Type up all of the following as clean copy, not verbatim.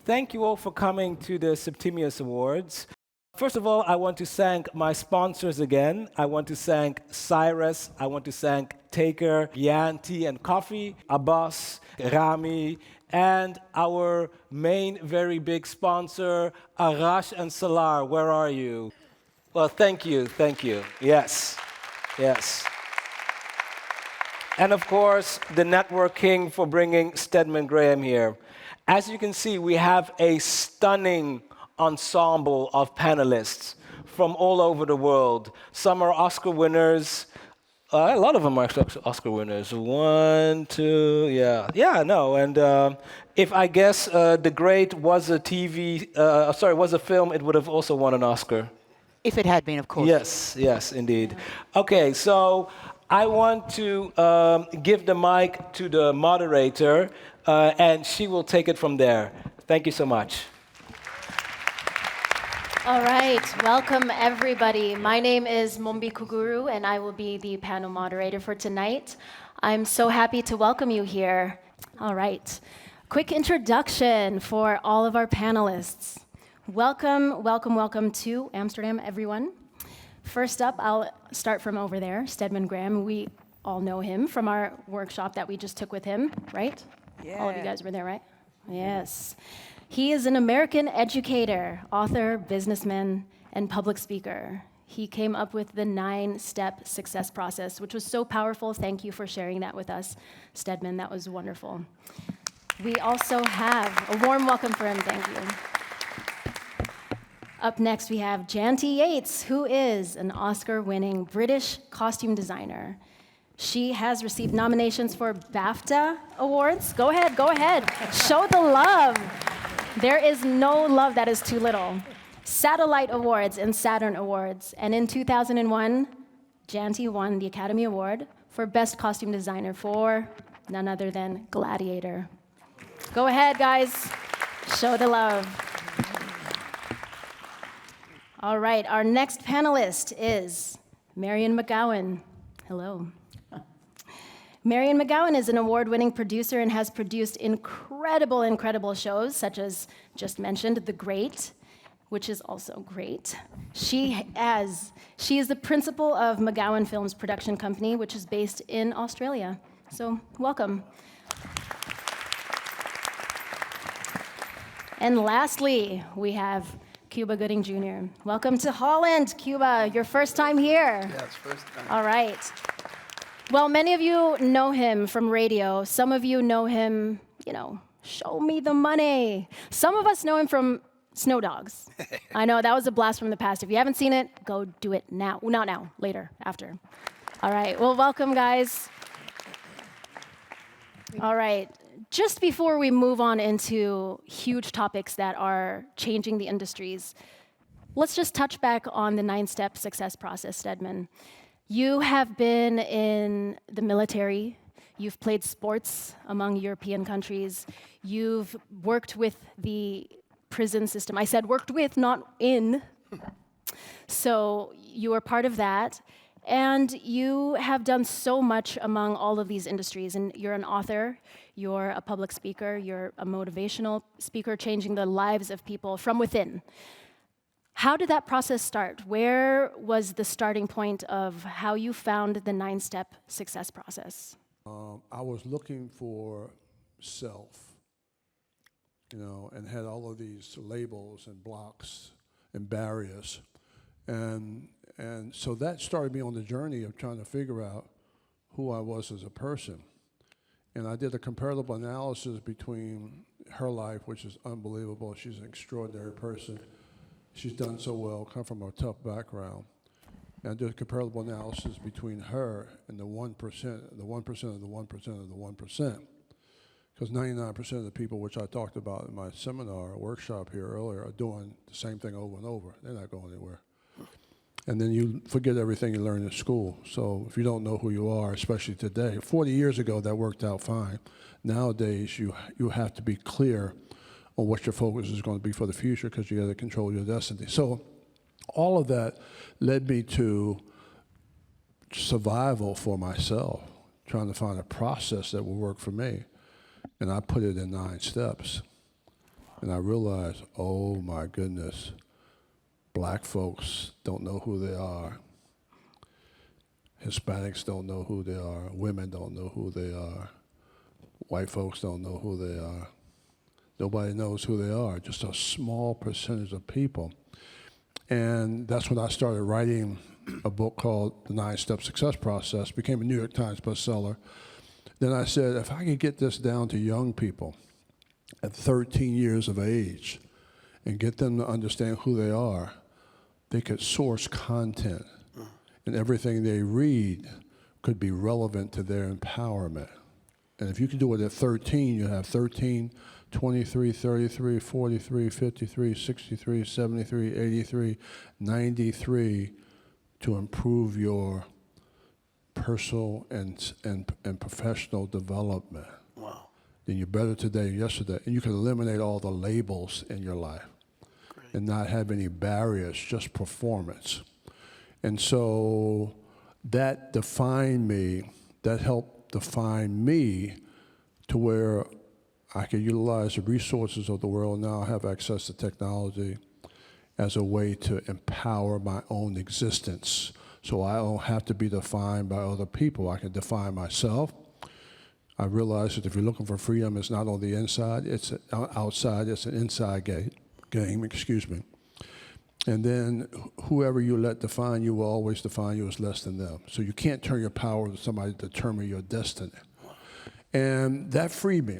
Thank you all for coming to the Septimius Awards. First of all, I want to thank my sponsors again. I want to thank Cyrus, I want to thank Taker, Janty and Coffee, Abbas, Rami, and our main very big sponsor, Arash and Salar. Where are you? Well, thank you. Yes. And of course, the Network King for bringing Stedman Graham here. As you can see, we have a stunning ensemble of panelists from all over the world. Some are Oscar winners. A lot of them are actually Oscar winners. One, two, and if I guess The Great was a was a film, it would have also won an Oscar. If it had been, of course. Yes, indeed. Okay, so I want to give the mic to the moderator, and she will take it from there. Thank you so much. All right, welcome everybody. My name is Mombi Kuguru, and I will be the panel moderator for tonight. I'm so happy to welcome you here. All right, quick introduction for all of our panelists. Welcome to Amsterdam, everyone. First up, I'll start from over there, Stedman Graham. We all know him from our workshop that we just took with him, right? Yeah. All of you guys were there, right? Yes. He is an American educator, author, businessman, and public speaker. He came up with the 9-step success process, which was so powerful. Thank you for sharing that with us, Stedman. That was wonderful. We also have a warm welcome for him. Thank you. Up next, we have Janty Yates, who is an Oscar-winning British costume designer. She has received nominations for BAFTA Awards. Go ahead. Show the love. There is no love that is too little. Satellite Awards and Saturn Awards. And in 2001, Janty won the Academy Award for Best Costume Designer for none other than Gladiator. Go ahead, guys. Show the love. All right, our next panelist is Marion McGowan. Hello. Marion McGowan is an award-winning producer and has produced incredible shows, such as, just mentioned, The Great, which is also great. She is the principal of McGowan Films production company, which is based in Australia. So, welcome. And lastly, we have Cuba Gooding Jr. Welcome to Holland, Cuba. Your first time here. Yeah, it's first time. All right. Well, many of you know him from radio. Some of you know him, show me the money. Some of us know him from Snow Dogs. I know, that was a blast from the past. If you haven't seen it, go do it now. Not now, later, after. All right, well, welcome, guys. All right, just before we move on into huge topics that are changing the industries, let's just touch back on the 9-step success process, Stedman. You have been in the military, you've played sports among European countries, you've worked with the prison system. I said worked with, not in. So you are part of that, and you have done so much among all of these industries, and you're an author, you're a public speaker, you're a motivational speaker, changing the lives of people from within. How did that process start? Where was the starting point of how you found the 9-step success process? I was looking for self, and had all of these labels and blocks and barriers. And so that started me on the journey of trying to figure out who I was as a person. And I did a comparative analysis between her life, which is unbelievable. She's an extraordinary person. She's done so well, come from a tough background. And I did a comparable analysis between her and the 1% of the 1% of the 1% of the 1%. Because 99% of the people, which I talked about in my seminar or workshop here earlier, are doing the same thing over and over. They're not going anywhere. And then you forget everything you learned in school. So if you don't know who you are, especially today, 40 years ago that worked out fine. Nowadays, you have to be clear on what your focus is going to be for the future, because you got to control your destiny. So all of that led me to survival for myself, trying to find a process that will work for me. And I put it in 9 steps. And I realized, oh my goodness, black folks don't know who they are. Hispanics don't know who they are. Women don't know who they are. White folks don't know who they are. Nobody knows who they are, just a small percentage of people. And that's when I started writing a book called The 9-Step Success Process, became a New York Times bestseller. Then I said, if I could get this down to young people at 13 years of age and get them to understand who they are, they could source content, and everything they read could be relevant to their empowerment. And if you can do it at 13, you have 13, 23, 33, 43, 53, 63, 73, 83, 93 to improve your personal and professional development. Wow. Then you're better today than yesterday. And you can eliminate all the labels in your life. Great. And not have any barriers, just performance. And so that defined me, that helped define me to where I could utilize the resources of the world. Now I have access to technology as a way to empower my own existence. So I don't have to be defined by other people. I can define myself. I realize that if you're looking for freedom, it's not on the inside, it's outside, it's an inside game, excuse me. And then whoever you let define you will always define you as less than them. So you can't turn your power to somebody to determine your destiny. And that freed me.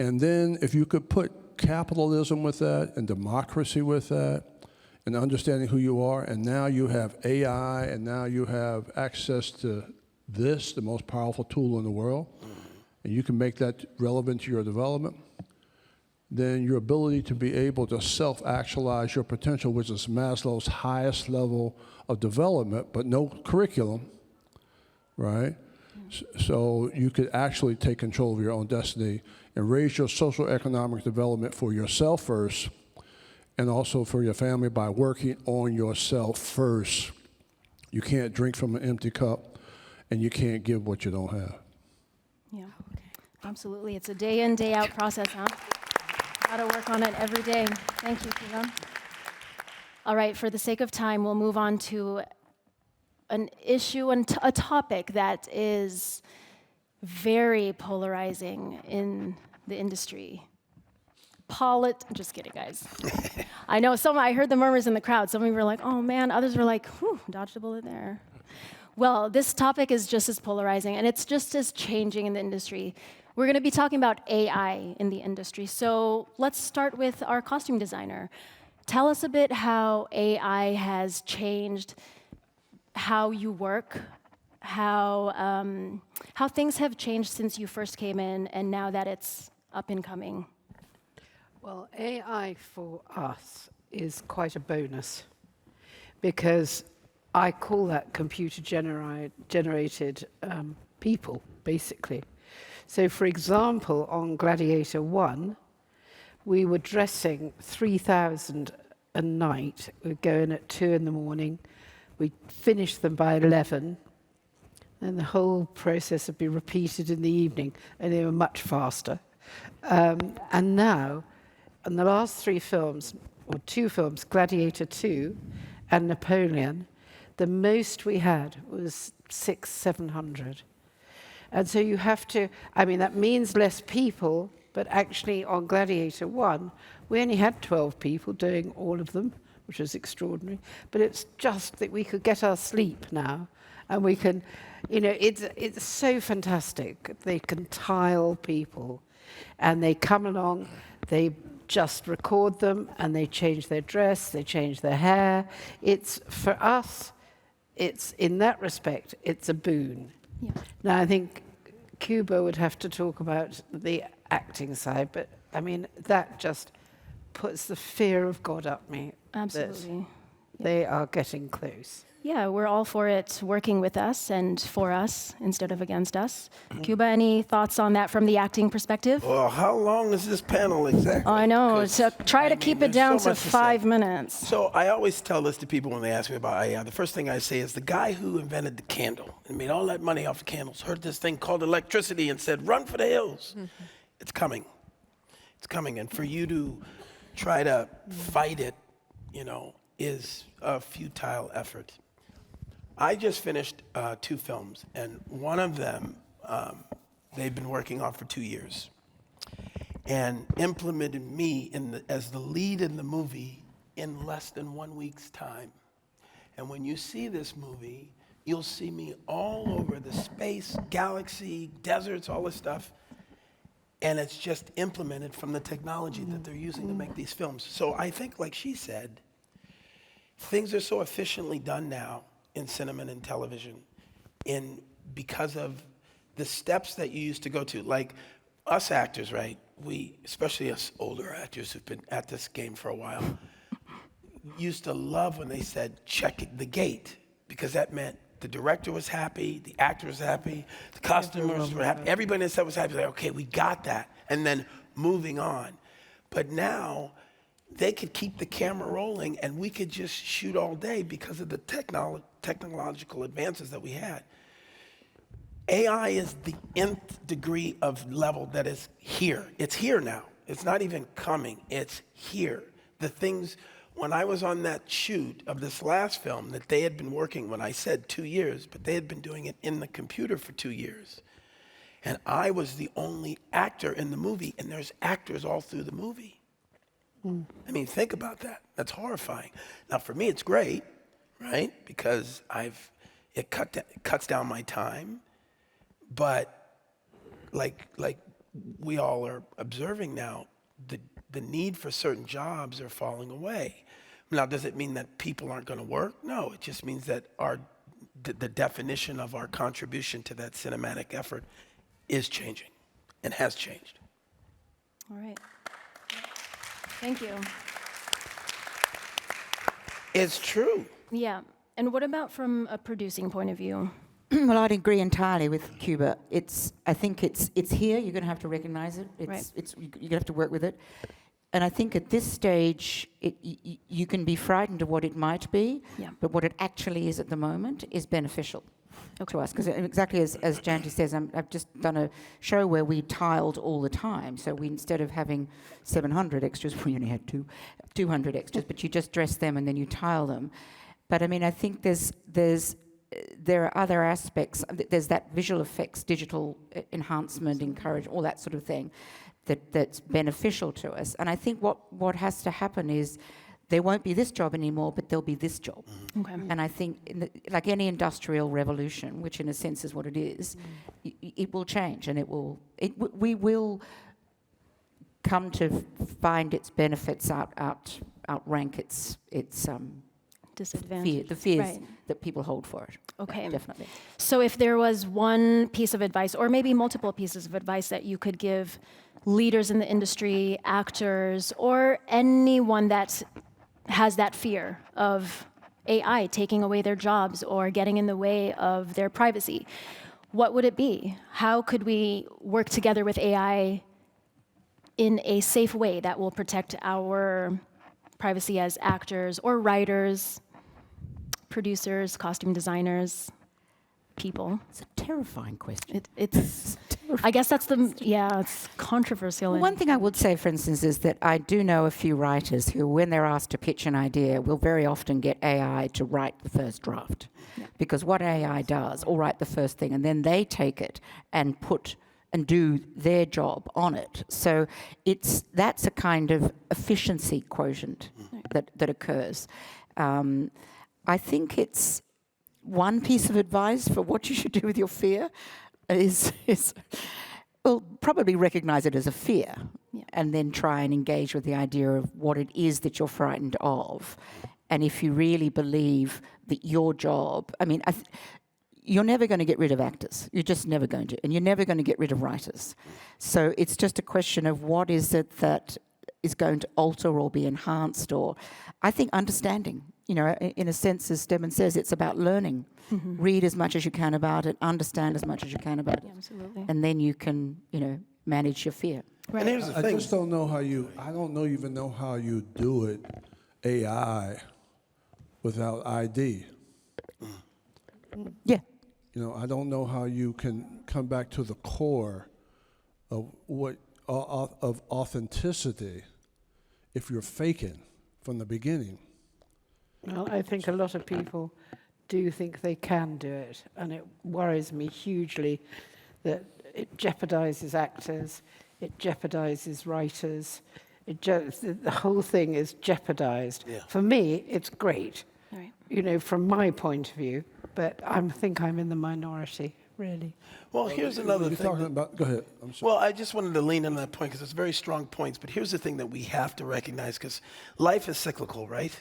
And then if you could put capitalism with that and democracy with that and understanding who you are, and now you have AI, and now you have access to this, the most powerful tool in the world, and you can make that relevant to your development, then your ability to be able to self-actualize your potential, which is Maslow's highest level of development, but no curriculum, right? So you could actually take control of your own destiny and raise your social economic development for yourself first, and also for your family by working on yourself first. You can't drink from an empty cup, and you can't give what you don't have. Yeah, absolutely. It's a day in, day out process, huh? Got to work on it every day. Thank you, Cuba. All right, for the sake of time, we'll move on to an issue and a topic that is very polarizing in the industry. Just kidding, guys. I know I heard the murmurs in the crowd. Some of you were like, oh man, others were like, whew, dodged a bullet there. Well, this topic is just as polarizing, and it's just as changing in the industry. We're going to be talking about AI in the industry. So let's start with our costume designer. Tell us a bit how AI has changed how you work, how things have changed since you first came in, and now that it's up and coming. Well, AI for us is quite a bonus, because I call that computer-generated people, basically. So, for example, on Gladiator 1, we were dressing 3,000 a night. We'd go in at 2 in the morning. We'd finish them by 11. And the whole process would be repeated in the evening, and they were much faster. And now, in the last 3 films, or 2 films, Gladiator 2 and Napoleon, the most we had was 600-700. And so you have to, that means less people, but actually on Gladiator 1, we only had 12 people doing all of them, which was extraordinary. But it's just that we could get our sleep now, and we can, it's so fantastic. They can tile people, and they come along, they just record them, and they change their dress, they change their hair. For us, in that respect, it's a boon. Yeah. Now, I think Cuba would have to talk about the acting side, but that just puts the fear of God up me. Absolutely. They are getting close. Yeah, we're all for it working with us and for us instead of against us. Cuba, any thoughts on that from the acting perspective? Well, how long is this panel exactly? I know, so try to keep it down to 5 minutes. So I always tell this to people when they ask me about AI. The first thing I say is the guy who invented the candle and made all that money off of candles heard this thing called electricity and said, run for the hills. Mm-hmm. It's coming. It's coming. And for you to try to fight it, is a futile effort. I just finished 2 films, and one of them they've been working on for 2 years, and implemented me as the lead in the movie in less than 1 week's time. And when you see this movie, you'll see me all over the space, galaxy, deserts, all this stuff. And it's just implemented from the technology that they're using to make these films. So I think, like she said, things are so efficiently done now in cinema and in television because of the steps that you used to go to. Like us actors, right? We, especially us older actors who've been at this game for a while, used to love when they said, check the gate, because that meant the director was happy, the actor was happy, the costumers were happy, everybody in the set was happy. Like, okay, we got that. And then moving on. But now, they could keep the camera rolling and we could just shoot all day because of the technological advances that we had. AI is the nth degree of level that is here. It's here now. It's not even coming. It's here. The things, when I was on that shoot of this last film that they had been working, when I said 2 years, but they had been doing it in the computer for 2 years. And I was the only actor in the movie, and there's actors all through the movie. I mean, think about that. That's horrifying. Now, for me, it's great, right? Because it cuts down my time. But like we all are observing now, the need for certain jobs are falling away. Now, does it mean that people aren't going to work? No, it just means that the definition of our contribution to that cinematic effort is changing and has changed. All right. Thank you. It's true. Yeah. And what about from a producing point of view? Well, I'd agree entirely with Cuba. I think it's here. You're going to have to recognize it. You're going to have to work with it. And I think at this stage, you can be frightened of what it might be, but what it actually is at the moment is beneficial to us. Because exactly as Janty says, I've just done a show where we tiled all the time. So instead of having 700 extras, we only had 200 extras, but you just dress them and then you tile them. But I mean, I think there are other aspects. There's that visual effects, digital enhancement, encouragement, all that sort of thing that's beneficial to us. And I think what has to happen is there won't be this job anymore, but there'll be this job. Okay. And I think, like any industrial revolution, which in a sense is what it is, it will change, and we will come to find its benefits outrank its disadvantage. The fears that people hold for it. Okay. Definitely. So if there was one piece of advice, or maybe multiple pieces of advice that you could give leaders in the industry, actors, or anyone that has that fear of AI taking away their jobs or getting in the way of their privacy, what would it be? How could we work together with AI in a safe way that will protect our privacy as actors or writers, producers, costume designers, people? It's a terrifying question. It's I guess that's it's controversial. Well, one thing I would say, for instance, is that I do know a few writers who, when they're asked to pitch an idea, will very often get AI to write the first draft. Yeah. Because what AI does, will write the first thing, and then they take it and do their job on it. So that's a kind of efficiency quotient that occurs. I think it's one piece of advice for what you should do with your fear is well, probably recognize it as a fear, and then try and engage with the idea of what it is that you're frightened of. And if you really believe that your job, I mean, you're never going to get rid of actors. You're just never going to. And you're never going to get rid of writers. So it's just a question of what is it that is going to alter or be enhanced, or I think understanding. In a sense, as Stedman says, it's about learning. Mm-hmm. Read as much as you can about it, understand as much as you can about it. Absolutely. And then you can, manage your fear. Right. And here's the thing. I just don't know I don't even know how you do it, AI, without ID. Yeah. I don't know how you can come back to the core of of authenticity if you're faking from the beginning? Well, I think a lot of people do think they can do it, and it worries me hugely that it jeopardizes actors, it jeopardizes writers, the whole thing is jeopardized. Yeah. For me, it's great, Right. you know, from my point of view, but I think I'm in the minority, really. Well, here's another You're thing. talking about, go ahead. I'm sorry. Well, I just wanted to lean on that point because it's very strong points. But here's the thing that we have to recognize, because life is cyclical, right?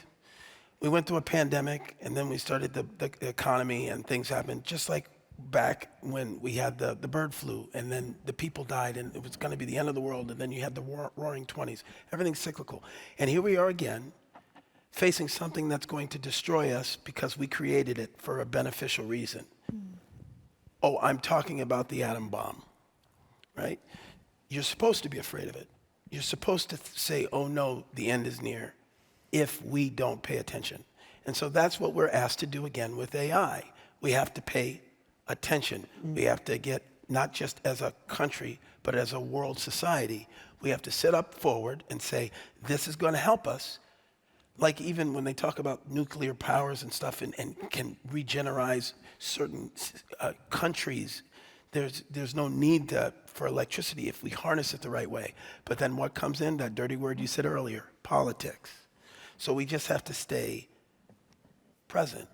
We went through a pandemic, and then we started the economy, and things happened. Just like back when we had the bird flu, and then the people died, and it was going to be the end of the world, and then you had the roaring 20s. Everything's cyclical. And here we are again, facing something that's going to destroy us because we created it for a beneficial reason. Oh, I'm talking about the atom bomb, right? You're supposed to be afraid of it. You're supposed to say, oh no, the end is near, if we don't pay attention. And so that's what we're asked to do again with AI. We have to pay attention. We have to get, not just as a country, but as a world society, we have to sit up forward and say, this is going to help us. Like even when they talk about nuclear powers and stuff and can regenerate certain countries, there's no need for electricity if we harness it the right way. But then what comes in, that dirty word you said earlier, politics. So we just have to stay present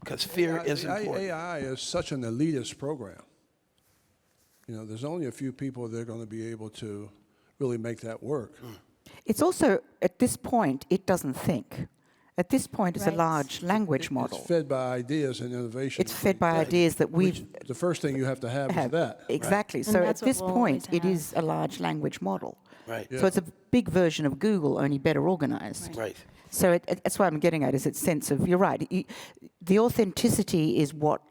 because fear is important. AI is such an elitist program. You know, there's only a few people that are going to be able to really make that work. It's also, at this point, it doesn't think. At this point, it's a Right. large language model. It's fed by ideas and innovation. It's fed by ideas that we've The first thing you have to have is that. Exactly. And So at that's what this we'll point, always it is a large language model. Right. So it's a big version of Google, only better organized. Right. So that's what I'm getting at, is its sense of, you're right, the authenticity is what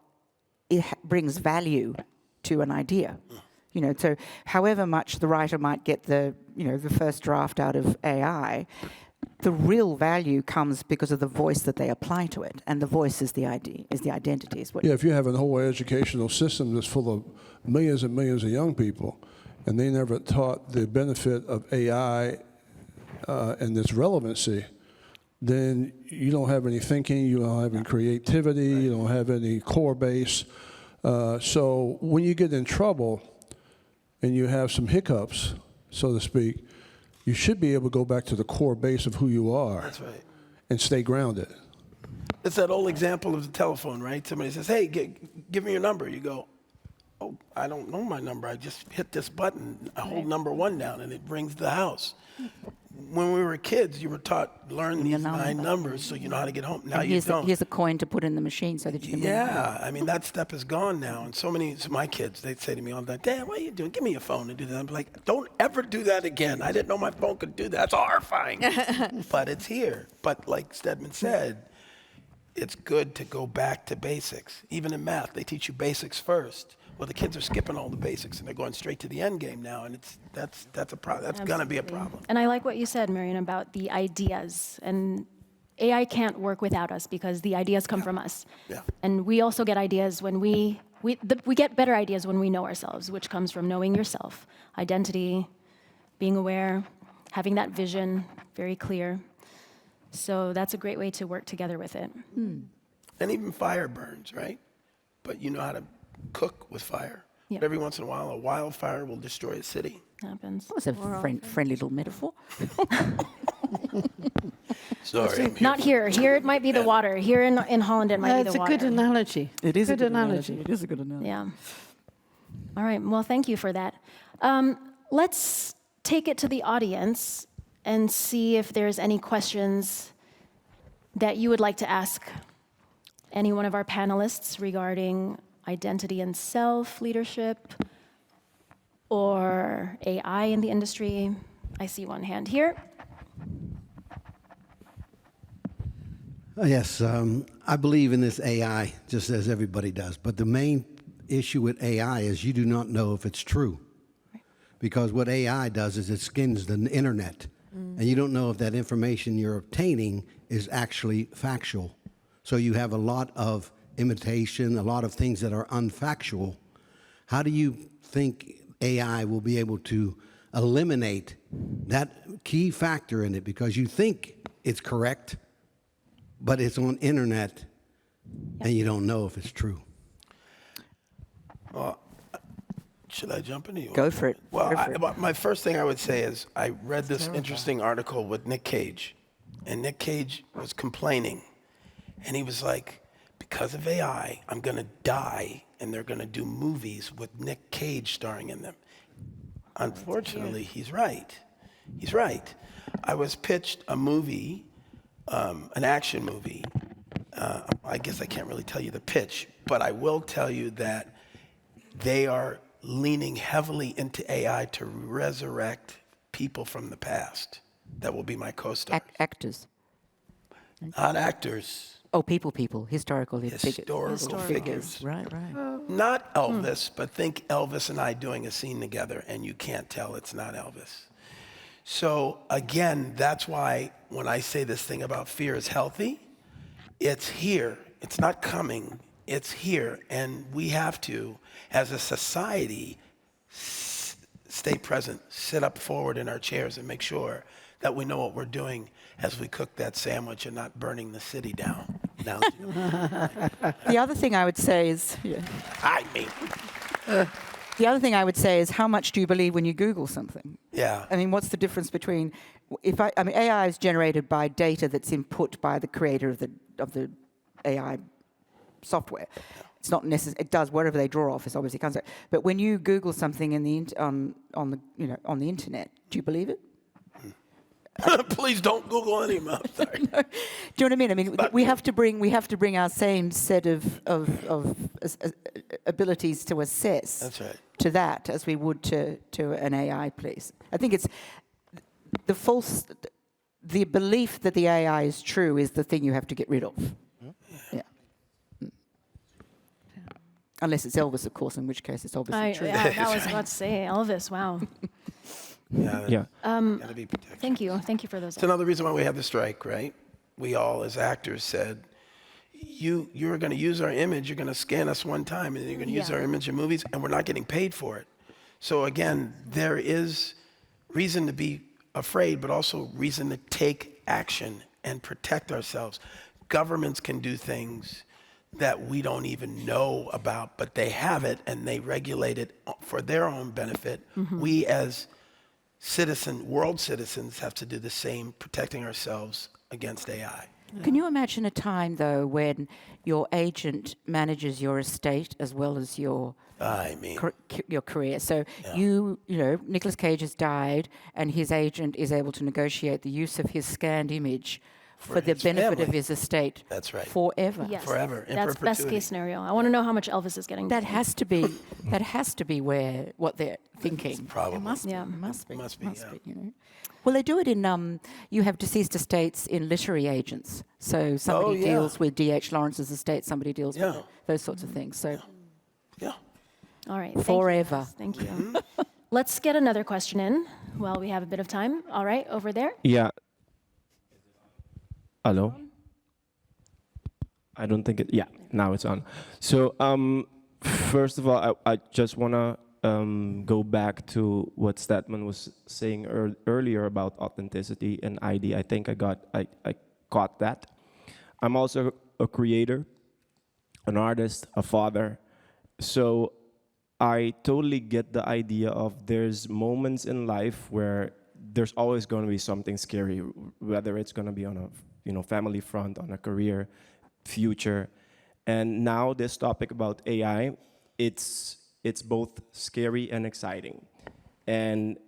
brings value to an idea. You know, so however much the writer might get the first draft out of AI, the real value comes because of the voice that they apply to it, and the voice is the ID, is the identity. Is what Yeah, if you have a whole educational system that's full of millions and millions of young people, and they never taught the benefit of AI and its relevancy, then you don't have any thinking, you don't have any creativity, you don't have any core base. So when you get in trouble and you have some hiccups, so to speak, you should be able to go back to the core base of who you are. That's right. And stay grounded. It's that old example of the telephone, right? Somebody says, hey, give me your number. You go, oh, I don't know my number. I just hit this button. I hold number 1 down, and it rings the house. When we were kids, you were taught, learn these 9 numbers so you know how to get home. Now you don't. Here's a coin to put in the machine so that you can... Yeah, I mean, that step is gone now. And so my kids, they'd say to me all the time, Dad, what are you doing? Give me your phone and do that. I'm like, don't ever do that again. I didn't know my phone could do that. That's horrifying. But it's here. But like Stedman said, it's good to go back to basics. Even in math, they teach you basics first. Well, the kids are skipping all the basics and they're going straight to the end game now, and that's a problem. That's going to be a problem. And I like what you said, Marion, about the ideas. And AI can't work without us because the ideas come from us. Yeah. And we also get ideas when we get better ideas when we know ourselves, which comes from knowing yourself, identity, being aware, having that vision very clear. So that's a great way to work together with it. And even fire burns, right? But you know how to cook with fire. Yeah. But every once in a while, a wildfire will destroy a city. Happens. That was a friendly little metaphor. Sorry. Not here. Here it might be the water. Here in Holland it might be It's the a water. good analogy. It is good a good analogy. analogy. It is a good analogy. Yeah. All right. Well, thank you for that. Let's take it to the audience and see if there's any questions that you would like to ask any one of our panelists regarding identity and self, leadership, or AI in the industry. I see one hand here. Yes, I believe in this AI just as everybody does. But the main issue with AI is you do not know if it's true. Because what AI does is it skins the internet. And you don't know if that information you're obtaining is actually factual. So you have a lot of imitation, a lot of things that are unfactual. How do you think AI will be able to eliminate that key factor in it because you think it's correct, but it's on internet and you don't know if it's true. Should I jump into you? Go for it. Well, Go for it. my first thing I would say is I read this interesting article with Nick Cage, and Nick Cage was complaining, and he was like, because of AI, I'm going to die, and they're going to do movies with Nick Cage starring in them. Unfortunately, he's right. He's right. I was pitched a movie, an action movie. I guess I can't really tell you the pitch, but I will tell you that they are leaning heavily into AI to resurrect people from the past. That will be my co-stars. Actors. Not actors. Oh, historical Historical figures. Right. Not Elvis, but think Elvis and I doing a scene together, and you can't tell it's not Elvis. So again, that's why when I say this thing about fear is healthy, it's here. It's not coming. It's here, and we have to, as a society, stay present, sit up forward in our chairs and make sure that we know what we're doing as we cook that sandwich and not burning the city down. Now, The other thing I would say is, the other thing I would say is, how much do you believe when you Google something? Yeah. I mean, what's the difference between, I mean, AI is generated by data that's input by the creator of the AI software. It's not necessary. It does whatever they draw off. It's obviously comes out. But when you Google something on the internet, do you believe it? Please don't Google any more. Sorry. Do you know what I mean? I mean, we have to bring our same set of abilities to assess. That's right. To that as we would to an AI piece. I think it's the belief that the AI is true is the thing you have to get rid of. Yeah. Unless it's Elvis, of course, in which case it's obviously true. Yeah, I was about to say Elvis. Wow. Yeah. Gotta be protected. Thank you for those. It's another reason why we had the strike, right? We all, as actors, said, you're going to use our image, you're going to scan us one time, and you're going to use our image in movies, and we're not getting paid for it. So again, there is reason to be afraid, but also reason to take action and protect ourselves. Governments can do things that we don't even know about, but they have it, and they regulate it for their own benefit. Mm-hmm. We as world citizens have to do the same, protecting ourselves against AI. Yeah. Can you imagine a time, though, when your agent manages your estate as well as your career? So you know, Nicolas Cage has died, and his agent is able to negotiate the use of his scanned image for the benefit of his estate. That's right. Forever. Yes. Forever. That's best case scenario. I want to know how much Elvis is getting. That has to be. That has to be what they're thinking. Probably. It must be. Yeah. Must be. Must be, You know. Well, they do it in. You have deceased estates in literary agents. So somebody deals with D.H. Lawrence's estate. Somebody deals with those sorts of things. So. Yeah. All right. Forever. Thank you. Let's get another question in while we have a bit of time. All right, over there. Yeah. Hello? I don't think it... Yeah, now it's on. So, first of all, I just want to go back to what Stedman was saying earlier about authenticity and ID. I think I caught that. I'm also a creator, an artist, a father. So I totally get the idea of there's moments in life where there's always going to be something scary, whether it's going to be on a family front, on a career, future. And now this topic about AI, it's both scary and exciting. And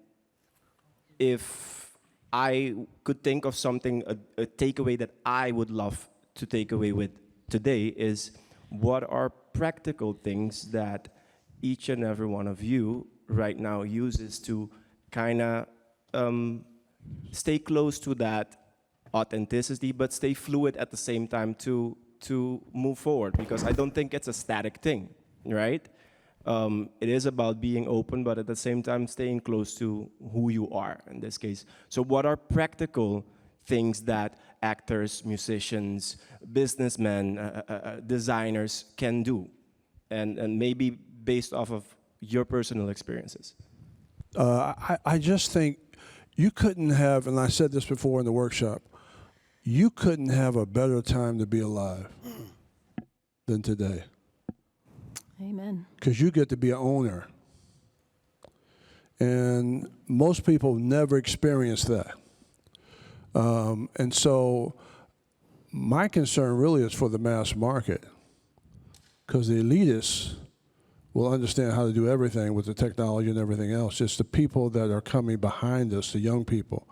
if I could think of something, a takeaway that I would love to take away with today is what are practical things that each and every one of you right now uses to kind of stay close to that authenticity, but stay fluid at the same time to move forward, because I don't think it's a static thing, right? It is about being open, but at the same time staying close to who you are in this case. So what are practical things that actors, musicians, businessmen, designers can do? And maybe based off of your personal experiences. I just think you couldn't have, and I said this before in the workshop, you couldn't have a better time to be alive than today. Amen. Because you get to be an owner. And most people never experience that. And so my concern really is for the mass market, because the elitists will understand how to do everything with the technology and everything else. It's the people that are coming behind us, the young people.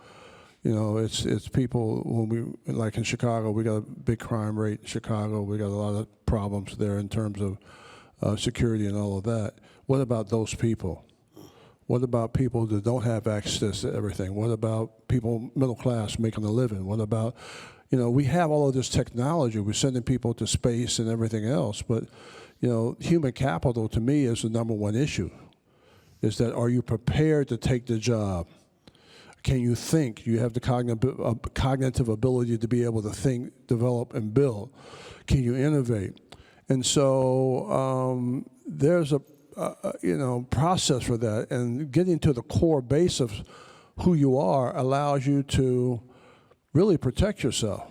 You know, it's people, when we, like in Chicago, we got a big crime rate in Chicago. We got a lot of problems there in terms of security and all of that. What about those people? What about people that don't have access to everything? What about people, middle class, making a living? What about, you know, we have all of this technology. We're sending people to space and everything else. But, you know, human capital to me is the number one issue. Is that, are you prepared to take the job? Can you think? You have the cognitive ability to be able to think, develop, and build. Can you innovate? And so there's a process for that, and getting to the core base of who you are allows you to really protect yourself,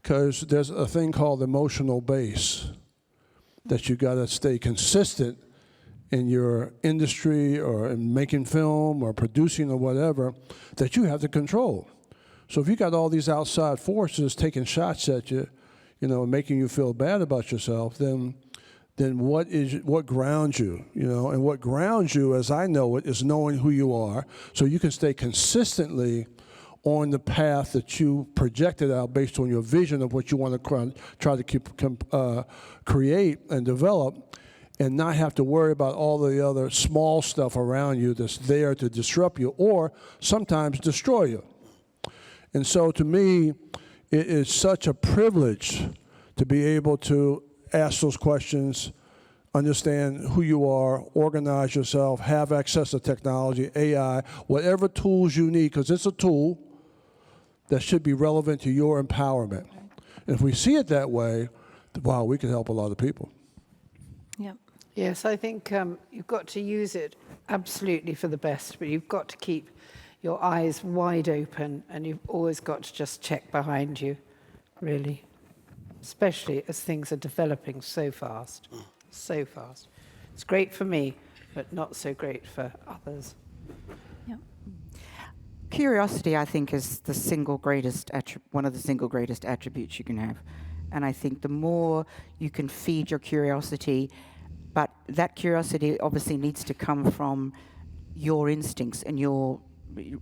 because there's a thing called emotional base that you got to stay consistent in your industry or in making film or producing or whatever, that you have to control. So if you got all these outside forces taking shots at you, you know, making you feel bad about yourself, then what grounds you, you know? And what grounds you, as I know it, is knowing who you are, so you can stay consistently on the path that you projected out based on your vision of what you want to try to create and develop, and not have to worry about all the other small stuff around you that's there to disrupt you or sometimes destroy you. And so to me, it is such a privilege to be able to ask those questions, understand who you are, organize yourself, have access to technology, AI, whatever tools you need, because it's a tool that should be relevant to your empowerment. And if we see it that way, wow, we can help a lot of people. Yep. Yes, I think you've got to use it absolutely for the best, but you've got to keep your eyes wide open, and you've always got to just check behind you, really, especially as things are developing so fast, so fast. It's great for me, but not so great for others. Yep. Curiosity, I think, is the single greatest one of the single greatest attributes you can have. And I think the more you can feed your curiosity, but that curiosity obviously needs to come from your instincts and your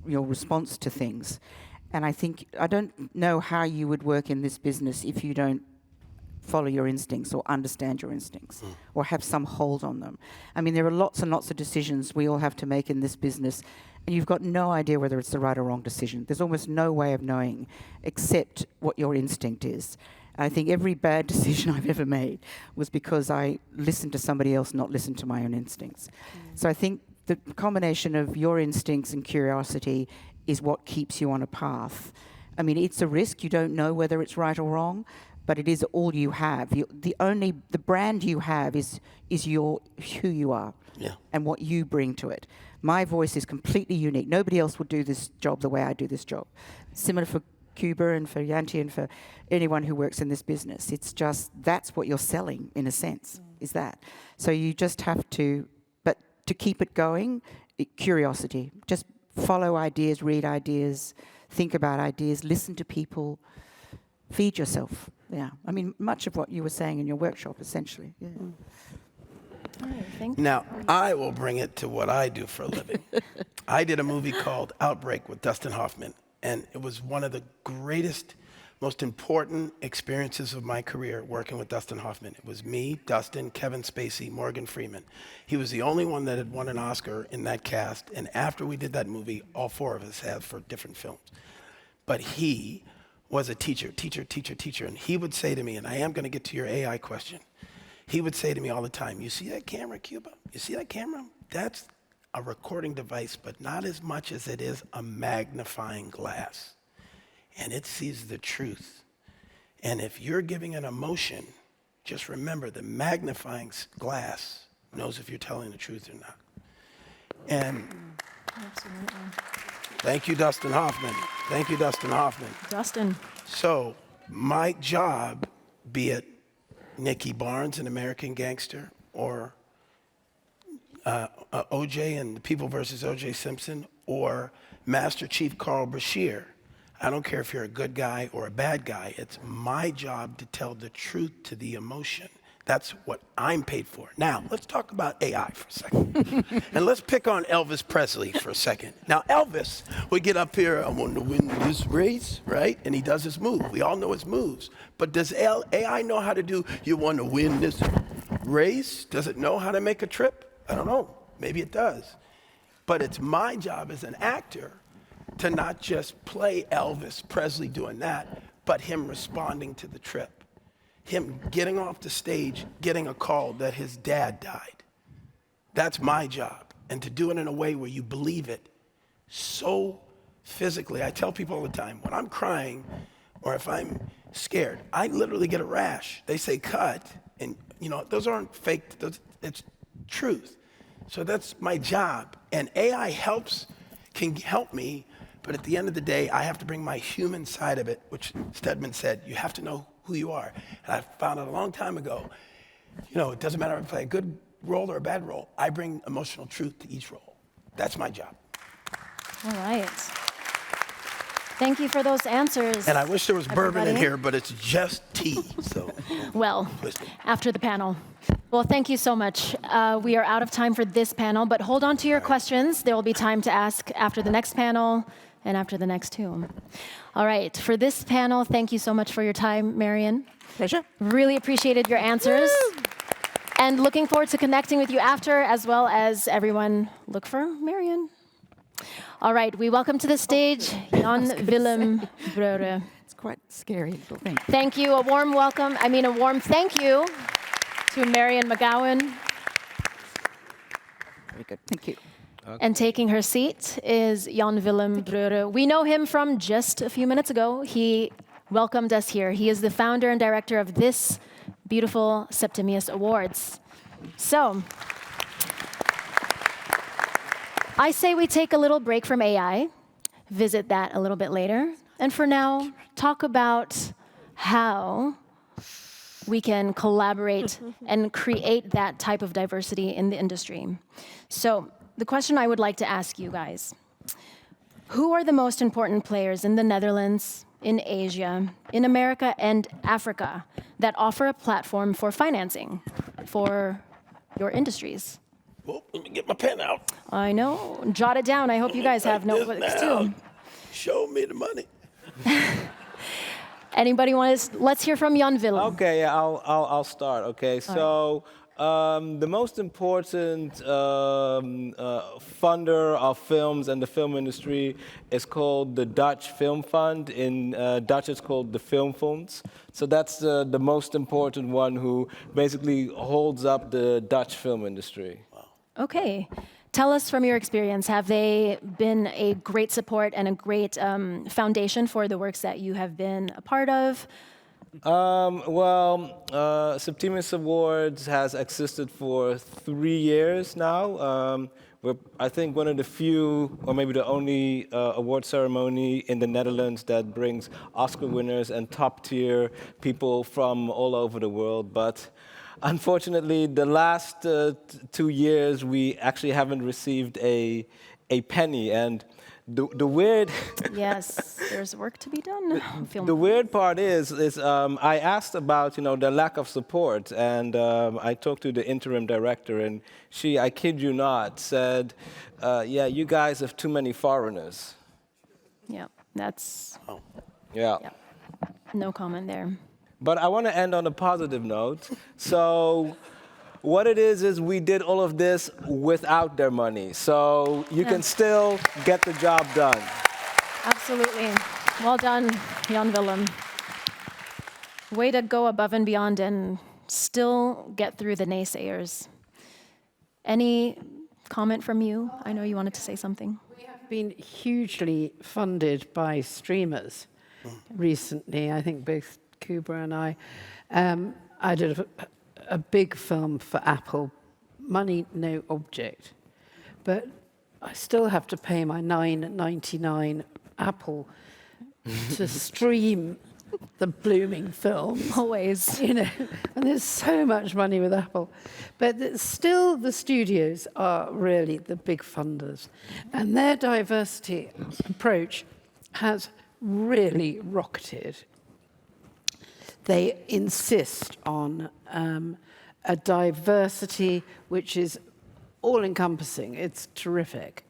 response to things. And I think, I don't know how you would work in this business if you don't follow your instincts or understand your instincts or have some hold on them. I mean, there are lots and lots of decisions we all have to make in this business, and you've got no idea whether it's the right or wrong decision. There's almost no way of knowing except what your instinct is. I think every bad decision I've ever made was because I listened to somebody else, not listened to my own instincts. So I think the combination of your instincts and curiosity is what keeps you on a path. I mean, it's a risk. You don't know whether it's right or wrong, but it is all you have. The brand you have is who you are and what you bring to it. My voice is completely unique. Nobody else would do this job the way I do this job. Similar for Cuba and for Janty and for anyone who works in this business. It's just, that's what you're selling, in a sense, is that. So you just have to, but to keep it going, curiosity. Just follow ideas, read ideas, think about ideas, listen to people, feed yourself. Yeah, I mean, much of what you were saying in your workshop, essentially. Yeah. All right, thank you. Now, I will bring it to what I do for a living. I did a movie called Outbreak with Dustin Hoffman, and it was one of the greatest, most important experiences of my career working with Dustin Hoffman. It was me, Dustin, Kevin Spacey, Morgan Freeman. He was the only one that had won an Oscar in that cast, and after we did that movie, all four of us have for different films. But he was a teacher, and he would say to me, and I am going to get to your AI question, he would say to me all the time, you see that camera, Cuba? You see that camera? That's a recording device, but not as much as it is a magnifying glass. And it sees the truth. And if you're giving an emotion, just remember the magnifying glass knows if you're telling the truth or not. And thank you, Dustin Hoffman. Thank you, Dustin Hoffman. Dustin. So my job, be it Nicky Barnes, an American Gangster, or O.J. and the People versus O.J. Simpson, or Master Chief Carl Bashir, I don't care if you're a good guy or a bad guy. It's my job to tell the truth to the emotion. That's what I'm paid for. Now, let's talk about AI for a second. And let's pick on Elvis Presley for a second. Now, Elvis would get up here, I want to win this race, right? And he does his move. We all know his moves. But does AI know how to do, you want to win this race? Does it know how to make a trip? I don't know. Maybe it does. But it's my job as an actor to not just play Elvis Presley doing that, but him responding to the trip. Him getting off the stage, getting a call that his dad died. That's my job. And to do it in a way where you believe it so physically. I tell people all the time, when I'm crying or if I'm scared, I literally get a rash. They say cut, and those aren't fake, it's truth. So that's my job. And AI can help me, but at the end of the day, I have to bring my human side of it, which Stedman said, you have to know who you are. And I found out a long time ago, it doesn't matter if I play a good role or a bad role. I bring emotional truth to each role. That's my job. All right. Thank you for those answers. And I wish there was bourbon in here, but it's just tea. So, well, after the panel. Well, thank you so much. We are out of time for this panel, but hold on to your questions. There will be time to ask after the next panel and after the next two. All right, for this panel, thank you so much for your time, Marion. Pleasure. Really appreciated your answers. Woo! And looking forward to connecting with you after, as well as everyone look for Marion. All right, we welcome to the stage Jan Willem Breuer. It's quite scary little thing. Thank you, a warm thank you to Marion McGowan. Very good, thank you. Okay. And taking her seat is Jan Willem Breuer. We know him from just a few minutes ago. He welcomed us here. He is the founder and director of this beautiful Septimius Awards. So, I say we take a little break from AI, visit that a little bit later, and for now, talk about how we can collaborate and create that type of diversity in the industry. So, the question I would like to ask you guys, who are the most important players in the Netherlands, in Asia, in America, and Africa that offer a platform for financing for your industries? Well, let me get my pen out. I know. Jot it down. I hope you guys have notebooks too. Show me the money. Anybody want to? Let's hear from Jan Willem. Okay, yeah, I'll start. Okay, so the most important funder of films and the film industry is called the Dutch Film Fund. In Dutch, it's called the Filmfonds. So that's the most important one who basically holds up the Dutch film industry. Okay. Tell us from your experience, have they been a great support and a great foundation for the works that you have been a part of? Septimius Awards has existed for 3 years now. We're, I think, one of the few, or maybe the only award ceremony in the Netherlands that brings Oscar winners and top-tier people from all over the world. But unfortunately, the last 2 years, we actually haven't received a penny. And the weird... Yes, there's work to be done. The weird part is I asked about, the lack of support, and I talked to the interim director, and she, I kid you not, said, yeah, you guys have too many foreigners. Yeah, that's... Oh. Yeah. No comment there. But I want to end on a positive note. So what it is we did all of this without their money. So you can still get the job done. Absolutely. Well done, Jan Willem. Way to go above and beyond and still get through the naysayers. Any comment from you? I know you wanted to say something. We have been hugely funded by streamers recently. I think both Cuba and I did a big film for Apple, money no object. But I still have to pay my $9.99 Apple to stream the blooming film. Always. You know, and there's so much money with Apple. But still, the studios are really the big funders. And their diversity approach has really rocketed. They insist on a diversity which is all-encompassing. It's terrific.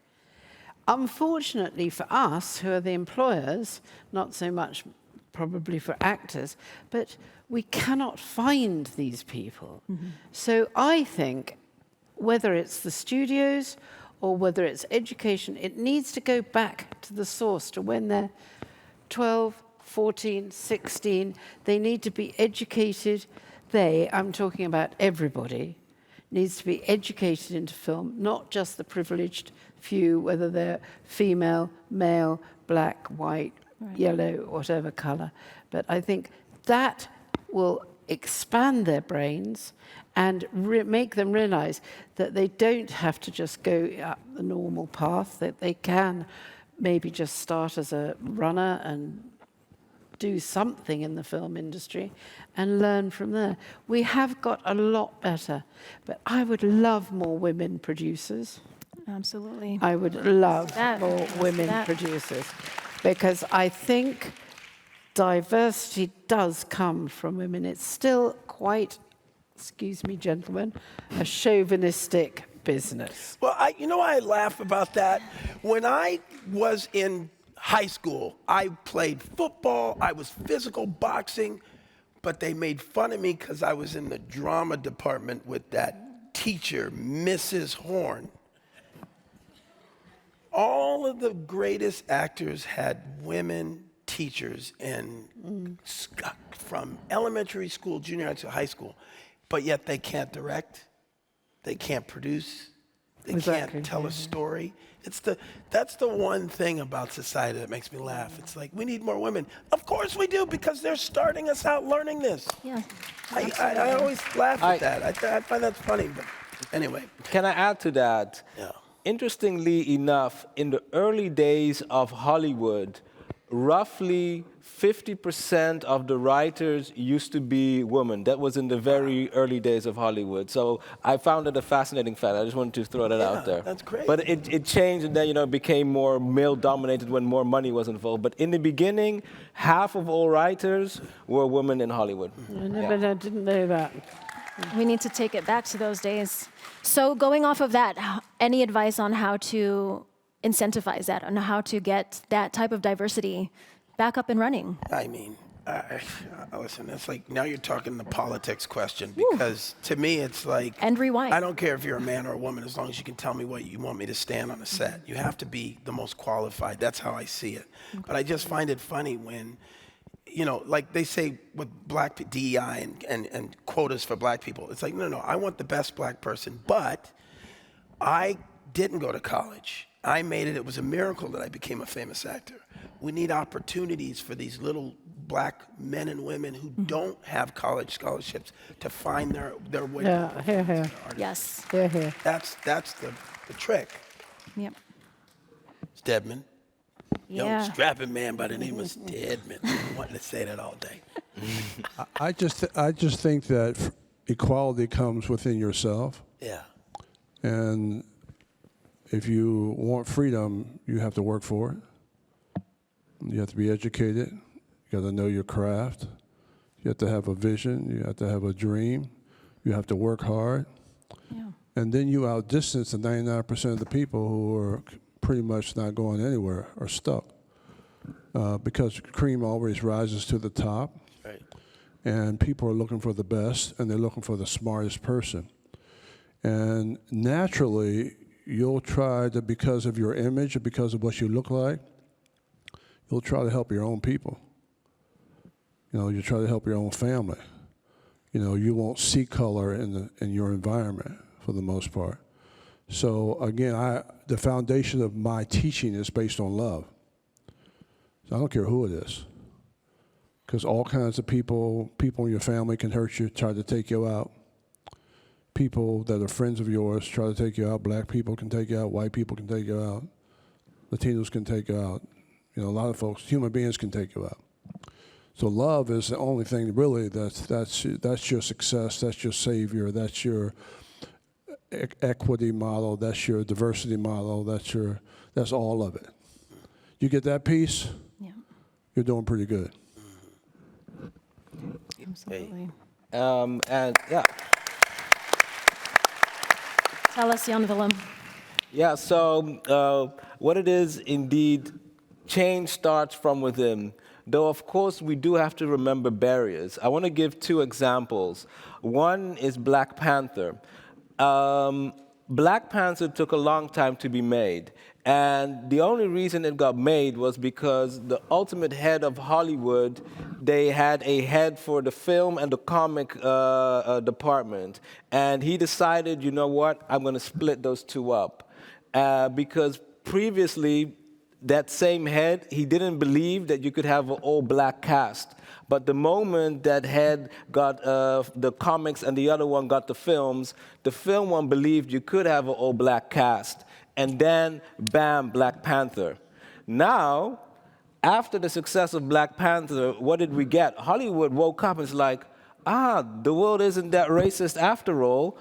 Unfortunately for us, who are the employers, not so much probably for actors, but we cannot find these people. So I think whether it's the studios or whether it's education, it needs to go back to the source, to when they're 12, 14, 16. They need to be educated. I'm talking about everybody, needs to be educated into film, not just the privileged few, whether they're female, male, black, white, yellow, whatever color. But I think that will expand their brains and make them realize that they don't have to just go up the normal path, that they can maybe just start as a runner and do something in the film industry and learn from there. We have got a lot better, but I would love more women producers. Absolutely. I would love more women producers, because I think diversity does come from women. It's still quite, excuse me, gentlemen, a chauvinistic business. Well, you know why I laugh about that? When I was in high school, I played football, I was physical boxing, but they made fun of me because I was in the drama department with that teacher, Mrs. Horn. All of the greatest actors had women teachers from elementary school, junior high to high school, but yet they can't direct, they can't produce, they can't tell a story. That's the one thing about society that makes me laugh. It's like, we need more women. Of course we do, because they're starting us out learning this. Yeah. I always laugh at that. I find that funny, but anyway. Can I add to that? Yeah. Interestingly enough, in the early days of Hollywood, roughly 50% of the writers used to be women. That was in the very early days of Hollywood. So I found it a fascinating fact. I just wanted to throw that out there. That's great. But it changed, and then it became more male-dominated when more money was involved. But in the beginning, half of all writers were women in Hollywood. But I didn't know that. We need to take it back to those days. So going off of that, any advice on how to incentivize that, on how to get that type of diversity back up and running? I mean, listen, it's like now you're talking the politics question, because to me it's like, and rewind. I don't care if you're a man or a woman, as long as you can tell me what you want me to stand on a set. You have to be the most qualified. That's how I see it. But I just find it funny when, like they say with black DEI and quotas for black people. It's like, no, I want the best black person, but I didn't go to college. I made it. It was a miracle that I became a famous actor. We need opportunities for these little black men and women who don't have college scholarships to find their way. Yeah, here. Yes. Here. That's the trick. Yep. Stedman. Yeah. Young strapping man by the name of Stedman. I wanted to say that all day. I just think that equality comes within yourself. Yeah. And if you want freedom, you have to work for it. You have to be educated. You got to know your craft. You have to have a vision. You have to have a dream. You have to work hard. Yeah. And then you outdistance the 99% of the people who are pretty much not going anywhere or stuck. Because cream always rises to the top. Right. And people are looking for the best, and they're looking for the smartest person. And naturally, you'll try to, because of your image or because of what you look like, you'll try to help your own people. You try to help your own family. You won't see color in your environment for the most part. So again, the foundation of my teaching is based on love. So I don't care who it is, because all kinds of people in your family can hurt you, try to take you out. people that are friends of yours try to take you out. Black people can take you out. White people can take you out. Latinos can take you out. You know, a lot of folks, human beings can take you out. So love is the only thing really that's your success, that's your savior, that's your equity model, that's your diversity model, that's all of it. You get that piece, you're doing pretty good. Absolutely. And yeah. Tell us, Jan Willem. Yeah, so what it is indeed, change starts from within. Though, of course, we do have to remember barriers. I want to give 2 examples. One is Black Panther. Black Panther took a long time to be made. And the only reason it got made was because the ultimate head of Hollywood, they had a head for the film and the comic department. And he decided, you know what, I'm going to split those 2 up. Because previously, that same head, he didn't believe that you could have an all-black cast. But the moment that head got the comics and the other one got the films, the film one believed you could have an all-black cast. And then, bam, Black Panther. Now, after the success of Black Panther, what did we get? Hollywood woke up and was like, the world isn't that racist after all.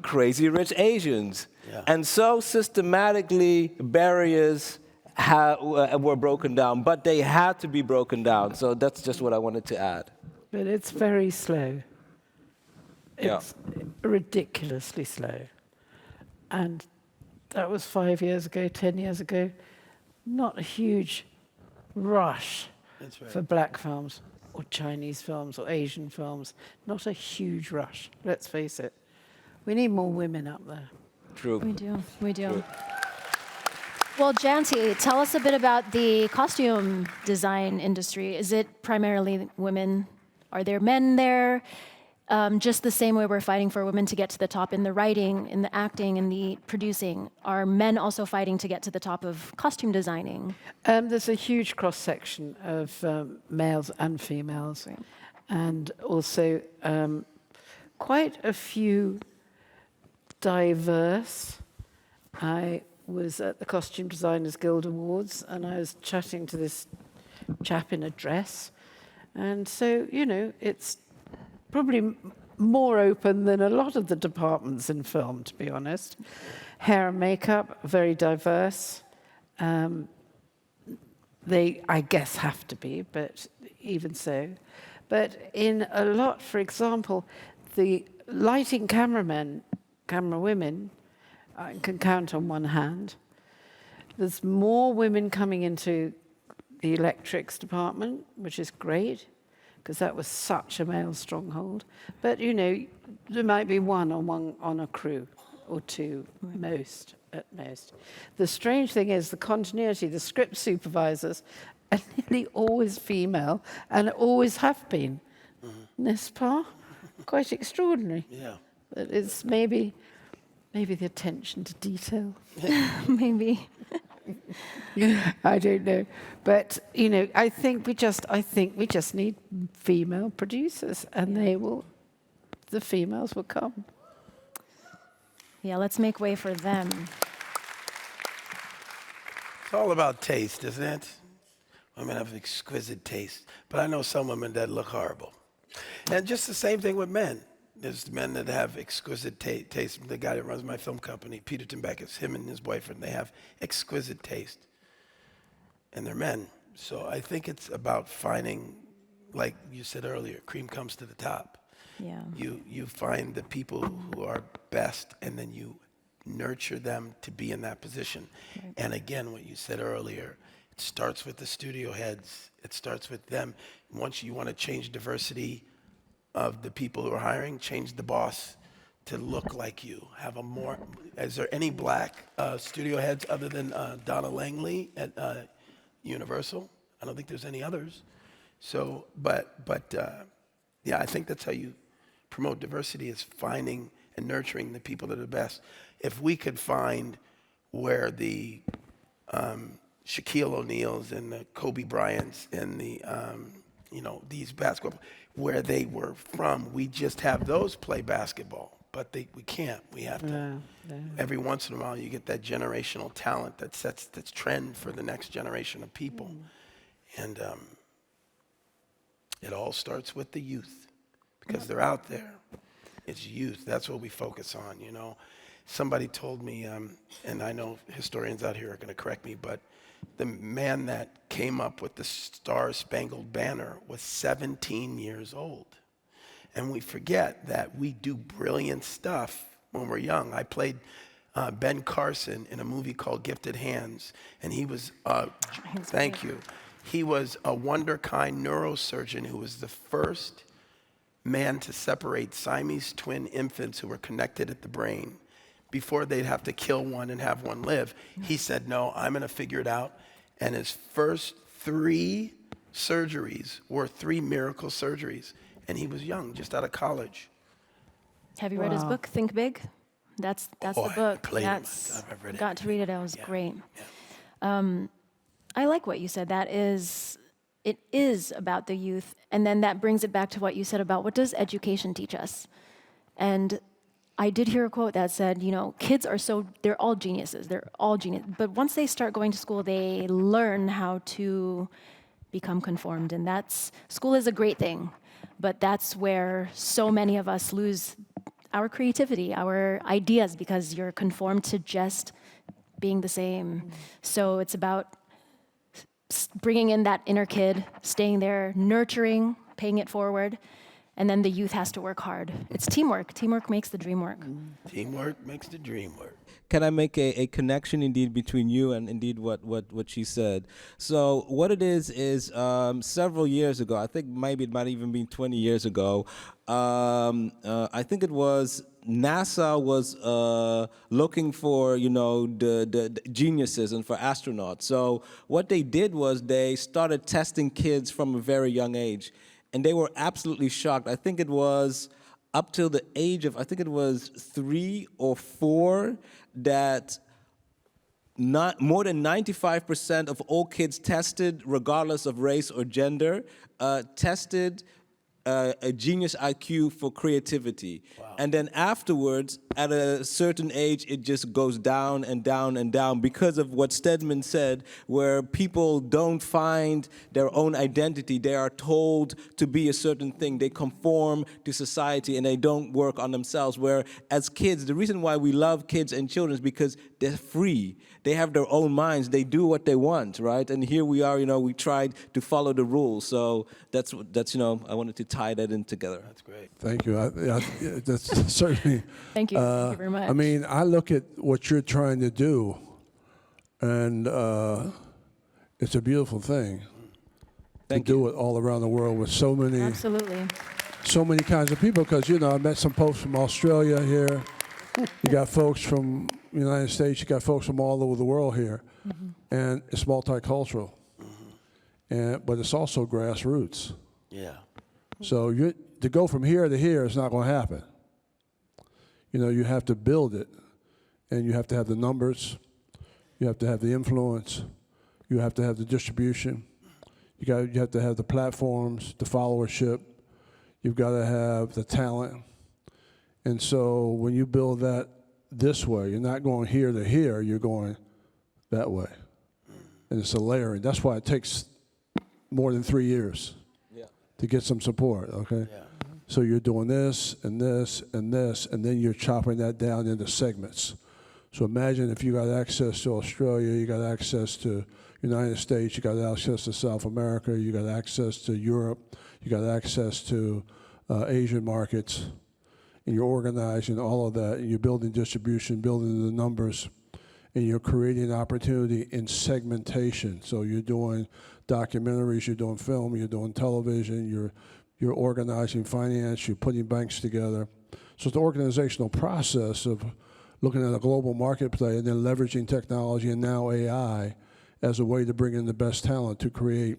Crazy Rich Asians. Yeah. And so systematically, barriers were broken down, but they had to be broken down. So that's just what I wanted to add. But it's very slow. It's ridiculously slow. And that was 5 years ago, 10 years ago. Not a huge rush for black films or Chinese films or Asian films. Not a huge rush, let's face it. We need more women up there. True. We do. True. Well, Janty, tell us a bit about the costume design industry. Is it primarily women? Are there men there? Just the same way we're fighting for women to get to the top in the writing, in the acting, in the producing, are men also fighting to get to the top of costume designing? There's a huge cross-section of males and females, and also quite a few diverse. I was at the Costume Designers Guild Awards, and I was chatting to this chap in a dress. And so, you know, it's probably more open than a lot of the departments in film, to be honest. Hair and makeup, very diverse. They, I guess, have to be, but even so. But in a lot, for example, the lighting camera women, I can count on one hand. There's more women coming into the electrics department, which is great, because that was such a male stronghold. But, you know, there might be one on a crew, or 2 at most. The strange thing is the continuity, the script supervisors are nearly always female, and always have been. N'est-ce pas? Quite extraordinary. Yeah. But it's maybe the attention to detail. Maybe. I don't know. But, you know, I think we just need female producers, and the females will come. Yeah, let's make way for them. It's all about taste, isn't it? Women have exquisite taste, but I know some women that look horrible. And just the same thing with men. There's men that have exquisite taste. The guy that runs my film company, Peter Timbekis, him and his boyfriend, they have exquisite taste. And they're men. So I think it's about finding, like you said earlier, cream comes to the top. Yeah. You find the people who are best, and then you nurture them to be in that position. Right. And again, what you said earlier, it starts with the studio heads. It starts with them. Once you want to change diversity of the people who are hiring, change the boss to look like you. Have a more. Is there any black studio heads other than Donna Langley at Universal? I don't think there's any others. So, but yeah, I think that's how you promote diversity, is finding and nurturing the people that are the best. If we could find where the Shaquille O'Neals and the Kobe Bryants and the these basketball, where they were from, we just have those play basketball. but we can't. We have to. Every once in a while, you get that generational talent that sets the trend for the next generation of people. And it all starts with the youth, because they're out there. It's youth. That's what we focus on, you know. Somebody told me, and I know historians out here are going to correct me, but the man that came up with the Star-Spangled Banner was 17 years old. And we forget that we do brilliant stuff when we're young. I played Ben Carson in a movie called Gifted Hands, and he was, thank you, he was a wonder-kind neurosurgeon who was the first man to separate Siamese twin infants who were connected at the brain before they'd have to kill one and have one live. He said, no, I'm going to figure it out. And his first 3 surgeries were 3 miracle surgeries. And he was young, just out of college. Have you read his book, Think Big? That's the book. I played it. I've read it. Got to read it. It was great. Yeah. I like what you said. It is about the youth. And then that brings it back to what you said about what does education teach us? And I did hear a quote that said, you know, kids they're all geniuses. They're all genius. But once they start going to school, they learn how to become conformed. And school is a great thing. But that's where so many of us lose our creativity, our ideas, because you're conformed to just being the same. So it's about bringing in that inner kid, staying there, nurturing, paying it forward, and then the youth has to work hard. It's teamwork. Teamwork makes the dream work. Teamwork makes the dream work. Can I make a connection indeed between you and indeed what she said? So what it is several years ago, I think maybe it might even be 20 years ago, I think it was NASA was looking for, you know, the geniuses and for astronauts. So what they did was they started testing kids from a very young age. And they were absolutely shocked. I think it was up till the age of, I think it was 3 or 4, that not more than 95% of all kids tested, regardless of race or gender, tested a genius IQ for creativity. Wow. And then afterwards, at a certain age, it just goes down and down and down because of what Stedman said, where people don't find their own identity. They are told to be a certain thing. They conform to society and they don't work on themselves. Where as kids, the reason why we love kids and children is because they're free. They have their own minds. They do what they want, right? And here we are, you know, we tried to follow the rules. So that's you know, I wanted to tie that in together. That's great. Thank you. That's certainly. Thank you. Thank you very much. I mean, I look at what you're trying to do, and it's a beautiful thing to do it all around the world with so many, absolutely, so many kinds of people. Because you know, I met some folks from Australia here. You got folks from the United States. You got folks from all over the world here, and it's multicultural, but it's also grassroots. Yeah. So to go from here to here is not going to happen. You know, you have to build it, and you have to have the numbers, you have to have the influence, you have to have the distribution, you have to have the platforms, the followership, you've got to have the talent. And so when you build that this way, you're not going here to here, you're going that way. And it's a layering. That's why it takes more than 3 years to get some support, okay? Yeah. So you're doing this and this and this, and then you're chopping that down into segments. So imagine if you got access to Australia, you got access to United States, you got access to South America, you got access to Europe, you got access to Asian markets, and you're organizing all of that, and you're building distribution, building the numbers, and you're creating opportunity in segmentation. So you're doing documentaries, you're doing film, you're doing television, you're organizing finance, you're putting banks together. So it's the organizational process of looking at a global marketplace and then leveraging technology and now AI as a way to bring in the best talent to create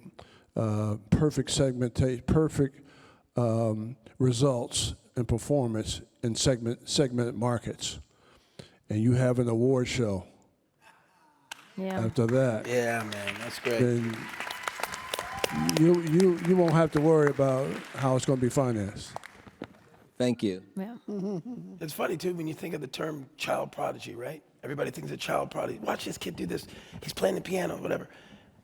perfect results and performance in segmented markets. And you have an award show. Yeah. After that, Yeah, man, that's great. then you won't have to worry about how it's going to be financed. Thank you. Yeah. It's funny, too, when you think of the term child prodigy, right? Everybody thinks a child prodigy. Watch this kid do this. He's playing the piano, whatever.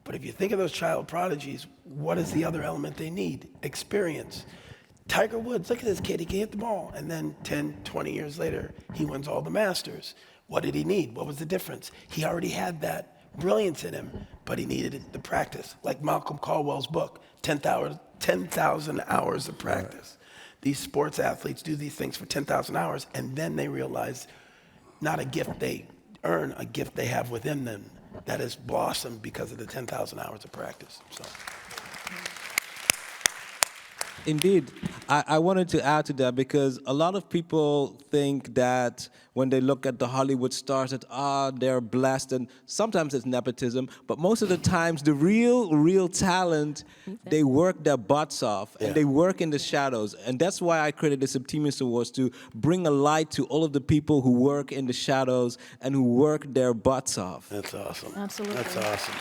But if you think of those child prodigies, what is the other element they need? Experience. Tiger Woods, look at this kid. He can hit the ball. And then 10, 20 years later, he wins all the Masters. What did he need? What was the difference? He already had that brilliance in him, but he needed the practice. Like Malcolm Caldwell's book, 10,000 hours of practice. These sports athletes do these things for 10,000 hours, and then they realize not a gift they earn, a gift they have within them that has blossomed because of the 10,000 hours of practice. So. Indeed. I wanted to add to that because a lot of people think that when they look at the Hollywood stars that, they're blessed, and sometimes it's nepotism, but most of the times the real talent, they work their butts off, and they work in the shadows. And that's why I created the Septimius Awards, to bring a light to all of the people who work in the shadows and who work their butts off. That's awesome. Absolutely. That's awesome.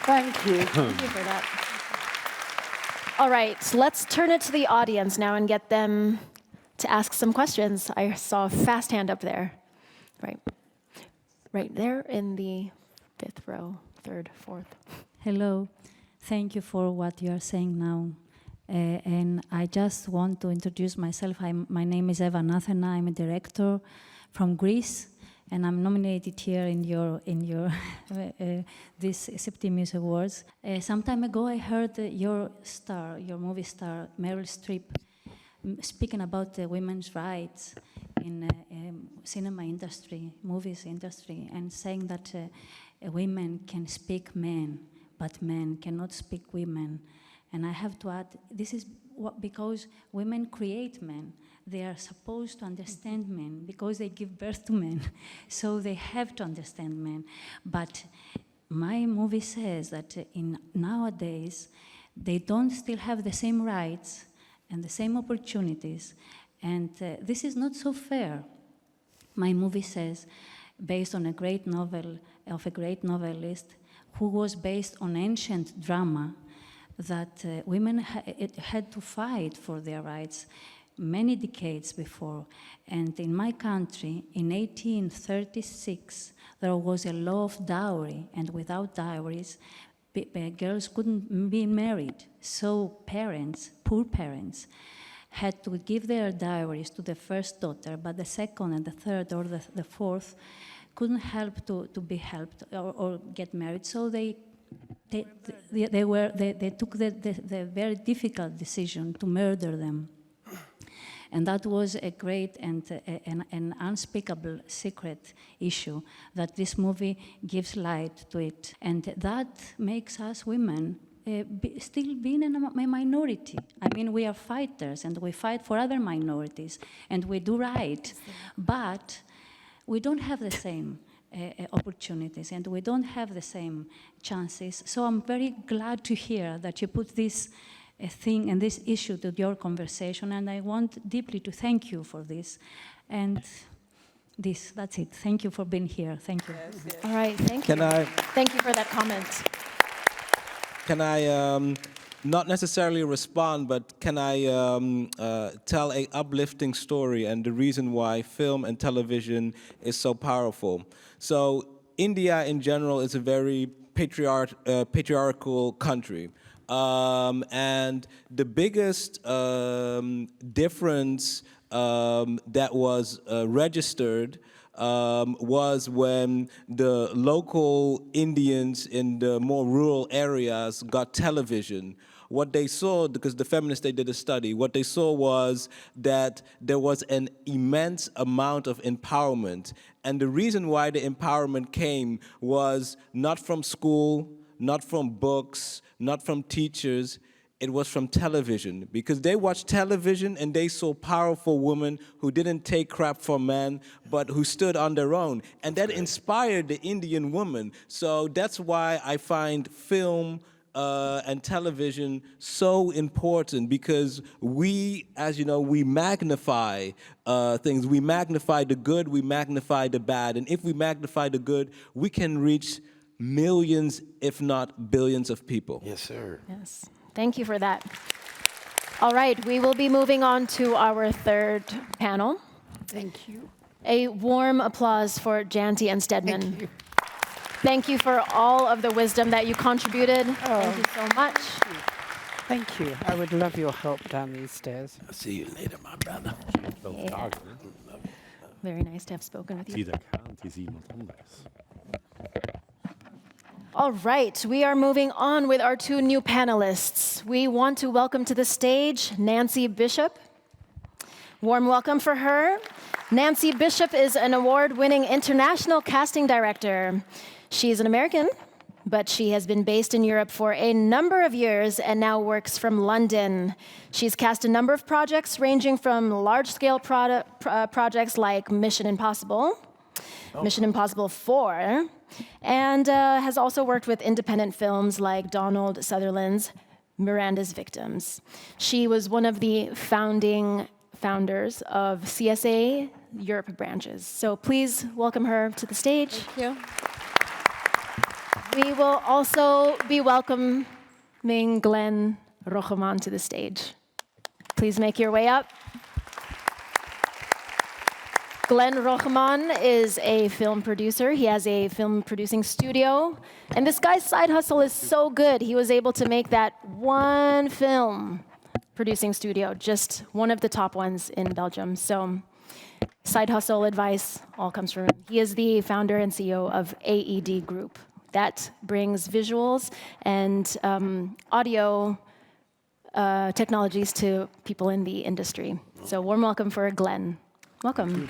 Thank you. Thank you for that. All right, so let's turn it to the audience now and get them to ask some questions. I saw a fast hand up there. Right there in the fifth row, third, fourth. Hello. Thank you for what you are saying now. And I just want to introduce myself. My name is Eva Nathena. I'm a director from Greece, and I'm nominated here in your this Septimius Awards. Some time ago, I heard your movie star, Meryl Streep, speaking about women's rights in cinema industry, movies industry, and saying that women can speak men, but men cannot speak women. And I have to add, this is because women create men. They are supposed to understand men because they give birth to men. So they have to understand men. But my movie says that in nowadays, they don't still have the same rights and the same opportunities. And this is not so fair. My movie says, based on a great novel of a great novelist who was based on ancient drama, that women had to fight for their rights many decades before. And in my country, in 1836, there was a law of dowry, and without dowries, girls couldn't be married. So parents, poor parents, had to give their dowries to the first daughter, but the second and the third or the fourth couldn't help to be helped or get married. So they took the very difficult decision to murder them. And that was a great and an unspeakable secret issue that this movie gives light to it. And that makes us women still being a minority. I mean, we are fighters and we fight for other minorities and we do right, but we don't have the same opportunities and we don't have the same chances. So I'm very glad to hear that you put this thing and this issue to your conversation, and I want deeply to thank you for this. And that's it. Thank you for being here. Thank you. Yes, yes. All right, thank you. Thank you for that comment. Can I not necessarily respond, but can I tell a uplifting story and the reason why film and television is so powerful? So India in general is a very patriarchal country. And the biggest difference that was registered was when the local Indians in the more rural areas got television. What they saw, because the feminists, they did a study, what they saw was that there was an immense amount of empowerment. And the reason why the empowerment came was not from school, not from books, not from teachers, it was from television. Because they watched television and they saw powerful women who didn't take crap from men, but who stood on their own. And that inspired the Indian woman. So that's why I find film and television so important, because we, as you know, we magnify things. We magnify the good, we magnify the bad. And if we magnify the good, we can reach millions, if not billions of people. Yes, sir. Yes. Thank you for that. All right, we will be moving on to our third panel. Thank you. A warm applause for Janty and Stedman. Thank you. Thank you for all of the wisdom that you contributed. Thank you so much. Thank you. I would love your help down these stairs. I'll see you later, my brother. Yeah. Very nice to have spoken with you. All right, we are moving on with our two new panelists. We want to welcome to the stage Nancy Bishop. Warm welcome for her. Nancy Bishop is an award-winning international casting director. She is an American, but she has been based in Europe for a number of years and now works from London. She's cast a number of projects ranging from large-scale projects like Mission Impossible, Mission Impossible 4, and has also worked with independent films like Donald Sutherland's Miranda's Victims. She was one of the founders of CSA Europe branches. So please welcome her to the stage. Thank you. We will also be welcoming Glenn Rocheman to the stage. Please make your way up. Glenn Rocheman is a film producer. He has a film producing studio. And this guy's side hustle is so good. He was able to make that one film producing studio, just one of the top ones in Belgium. So side hustle advice all comes from him. He is the founder and CEO of AED Group. That brings visuals and audio technologies to people in the industry. So warm welcome for Glenn. Welcome.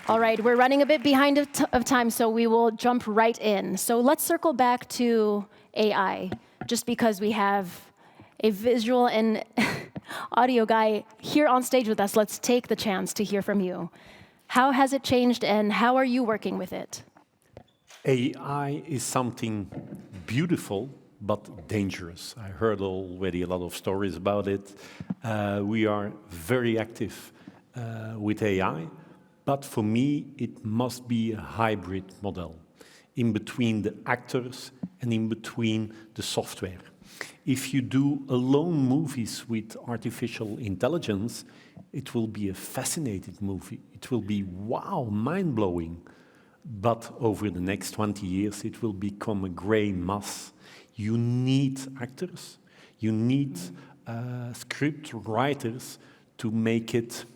All right, we're running a bit behind of time, so we will jump right in. So let's circle back to AI, just because we have a visual and audio guy here on stage with us. Let's take the chance to hear from you. How has it changed, and how are you working with it? AI is something beautiful but dangerous. I heard already a lot of stories about it. We are very active with AI, but for me it must be a hybrid model in between the actors and in between the software. If you do alone movies with artificial intelligence, it will be a fascinating movie. It will be, wow, mind-blowing. But over the next 20 years, it will become a gray mass. You need actors, you need script writers to make it,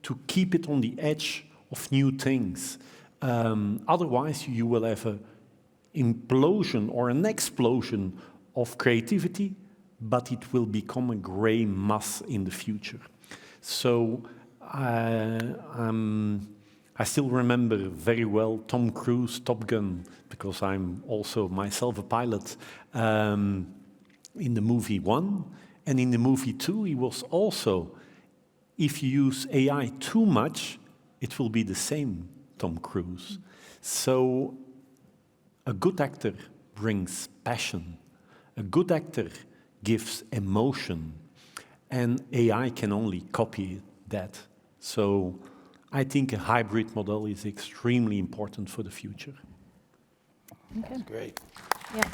to keep it on the edge of new things. Otherwise, you will have an implosion or an explosion of creativity, but it will become a gray mass in the future. So I still remember very well Tom Cruise, Top Gun, because I'm also myself a pilot, in the movie 1. And in the movie 2, he was also, if you use AI too much, it will be the same Tom Cruise. So a good actor brings passion. A good actor gives emotion. And AI can only copy that. So I think a hybrid model is extremely important for the future. Okay. That's great. Yeah,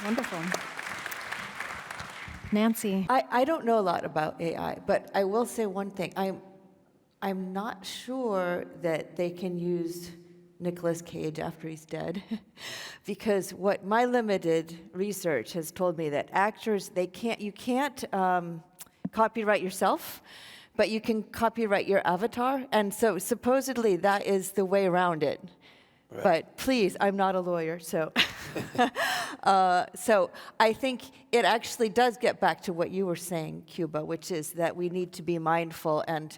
wonderful. Nancy. I don't know a lot about AI, but I will say one thing. I'm not sure that they can use Nicolas Cage after he's dead, because what my limited research has told me that actors, you can't copyright yourself, but you can copyright your avatar, and so supposedly that is the way around it. Right. But please, I'm not a lawyer, so so I think it actually does get back to what you were saying, Cuba, which is that we need to be mindful. And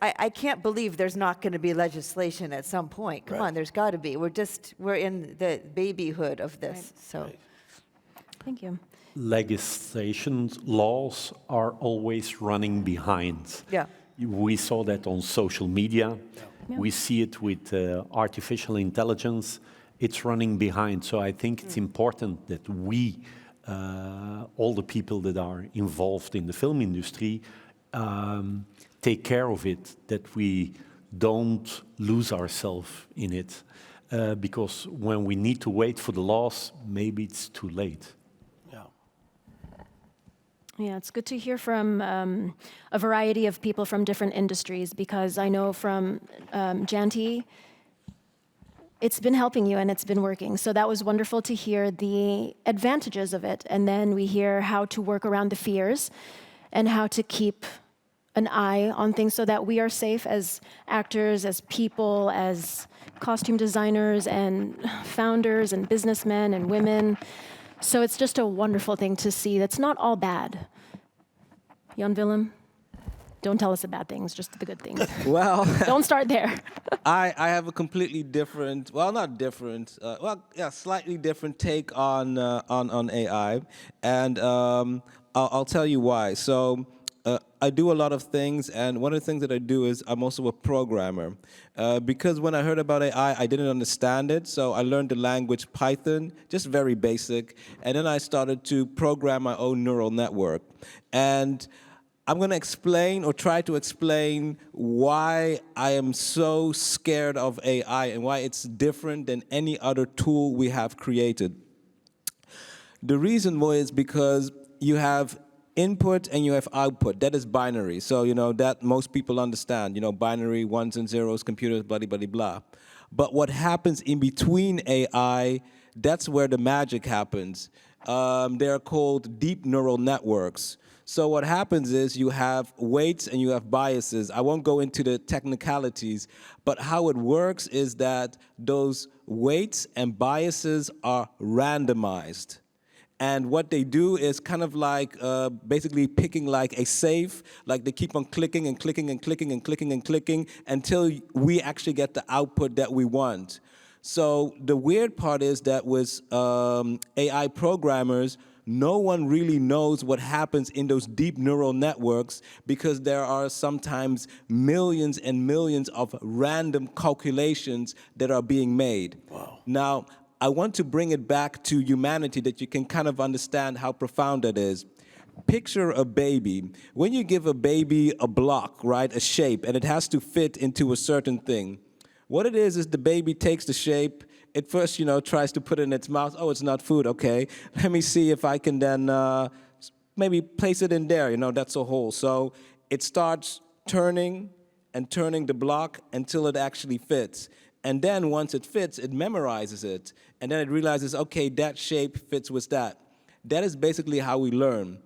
I can't believe there's not going to be legislation at some point. Come on, there's got to be. We're in the babyhood of this. Right. So, Thank you. Legislation, laws are always running behind. Yeah. We saw that on social media. Yeah. We see it with artificial intelligence. It's running behind. So I think it's important that we, all the people that are involved in the film industry, take care of it, that we don't lose ourselves in it. Because when we need to wait for the laws, maybe it's too late. Yeah. Yeah, it's good to hear from a variety of people from different industries, because I know from Janty, it's been helping you and it's been working. So that was wonderful to hear the advantages of it. And then we hear how to work around the fears and how to keep an eye on things so that we are safe as actors, as people, as costume designers and founders and businessmen and women. So it's just a wonderful thing to see. That's not all bad. Jan Willem, don't tell us the bad things, just the good things. Well, Don't start there. I have a completely different, well, not different, slightly different take on AI, and I'll tell you why. So I do a lot of things, and one of the things that I do is I'm also a programmer. Because when I heard about AI, I didn't understand it, so I learned the language Python, just very basic, and then I started to program my own neural network. And I'm going to explain or try to explain why I am so scared of AI and why it's different than any other tool we have created. The reason why is because you have input and you have output. That is binary. So, that most people understand. Binary, ones and zeros, computers, blah, blah, blah, blah. But what happens in between AI, that's where the magic happens. They're called deep neural networks. So what happens is you have weights and you have biases. I won't go into the technicalities, but how it works is that those weights and biases are randomized. And what they do is kind of like basically picking like a safe, like they keep on clicking and clicking and clicking and clicking and clicking until we actually get the output that we want. So the weird part is that with AI programmers, no one really knows what happens in those deep neural networks because there are sometimes millions and millions of random calculations that are being made. Wow. Now, I want to bring it back to humanity that you can kind of understand how profound that is. Picture a baby. When you give a baby a block, right, a shape, and it has to fit into a certain thing, what it is the baby takes the shape. It first, tries to put it in its mouth. Oh, it's not food. Okay, let me see if I can then maybe place it in there. That's a hole. So it starts turning and turning the block until it actually fits. And then once it fits, it memorizes it. And then it realizes, okay, that shape fits with that. That is basically how we learn.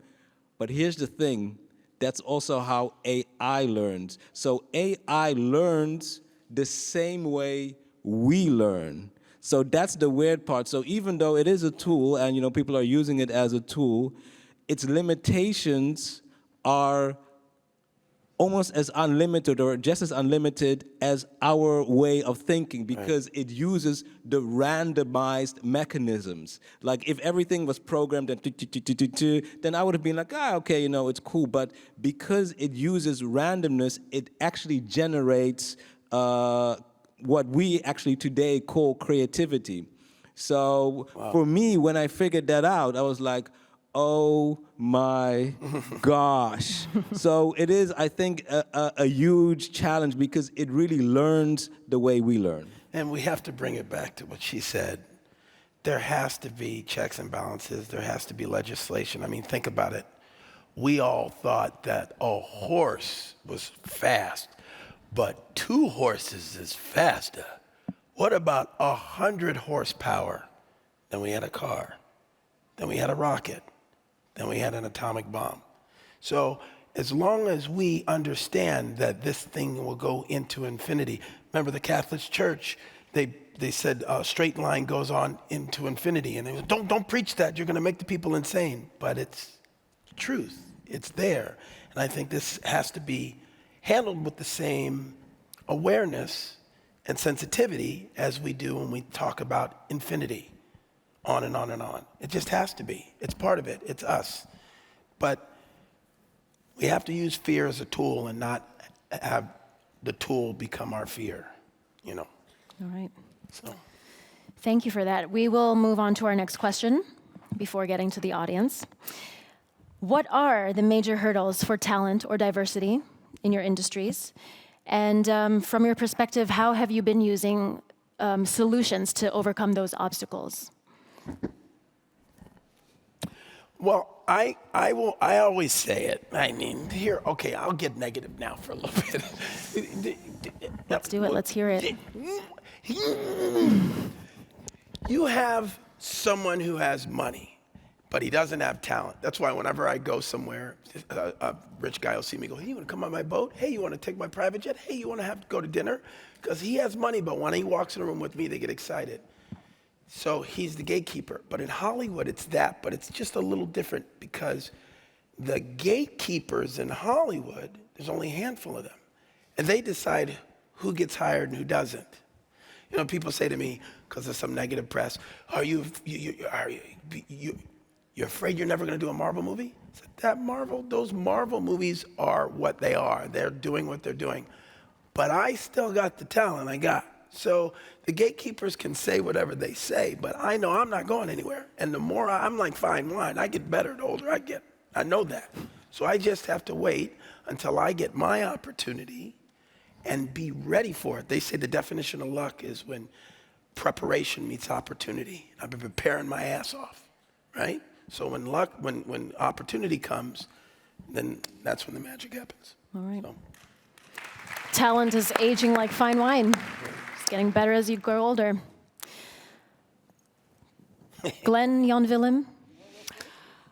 But here's the thing. That's also how AI learns. So AI learns the same way we learn. So that's the weird part. So even though it is a tool and people are using it as a tool, its limitations are almost as unlimited or just as unlimited as our way of thinking because it uses the randomized mechanisms. Like if everything was programmed and then I would have been like, okay, it's cool. But because it uses randomness, it actually generates what we actually today call creativity. So for me, when I figured that out, I was like, oh my gosh. So it is, I think, a huge challenge because it really learns the way we learn. And we have to bring it back to what she said. There has to be checks and balances. There has to be legislation. I mean, think about it. We all thought that a horse was fast, but 2 horses is faster. What about 100 horsepower? Then we had a car. Then we had a rocket. Then we had an atomic bomb. So as long as we understand that this thing will go into infinity. Remember the Catholic Church, they said a straight line goes on into infinity. And they said, don't preach that, you're gonna make the people insane. But it's truth, it's there. And I think this has to be handled with the same awareness and sensitivity as we do when we talk about infinity. On and on and on. It just has to be. It's part of it. It's us. But we have to use fear as a tool and not have the tool become our fear, All right. So. Thank you for that. We will move on to our next question before getting to the audience. What are the major hurdles for talent or diversity in your industries? And from your perspective, how have you been using solutions to overcome those obstacles? Well, I always say it. I mean, here, okay, I'll get negative now for a little bit. Let's do it. Let's hear it. You have someone who has money, but he doesn't have talent. That's why whenever I go somewhere, a rich guy will see me go, hey, you want to come on my boat? Hey, you want to take my private jet? Hey, you want to go to dinner? Because he has money, but when he walks in a room with me, they get excited. So he's the gatekeeper. But in Hollywood, it's that, but it's just a little different because the gatekeepers in Hollywood, there's only a handful of them. And they decide who gets hired and who doesn't. You know, people say to me, because of some negative press, are you afraid you're never going to do a Marvel movie? I said, those Marvel movies are what they are. They're doing what they're doing. But I still got the talent I got. So the gatekeepers can say whatever they say, but I know I'm not going anywhere. And the more I'm like fine wine, I get better the older I get. I know that. So I just have to wait until I get my opportunity and be ready for it. They say the definition of luck is when preparation meets opportunity. I've been preparing my ass off, right? So when opportunity comes, then that's when the magic happens. All right. So. Talent is aging like fine wine. It's getting better as you grow older. Glenn, Jan Willem,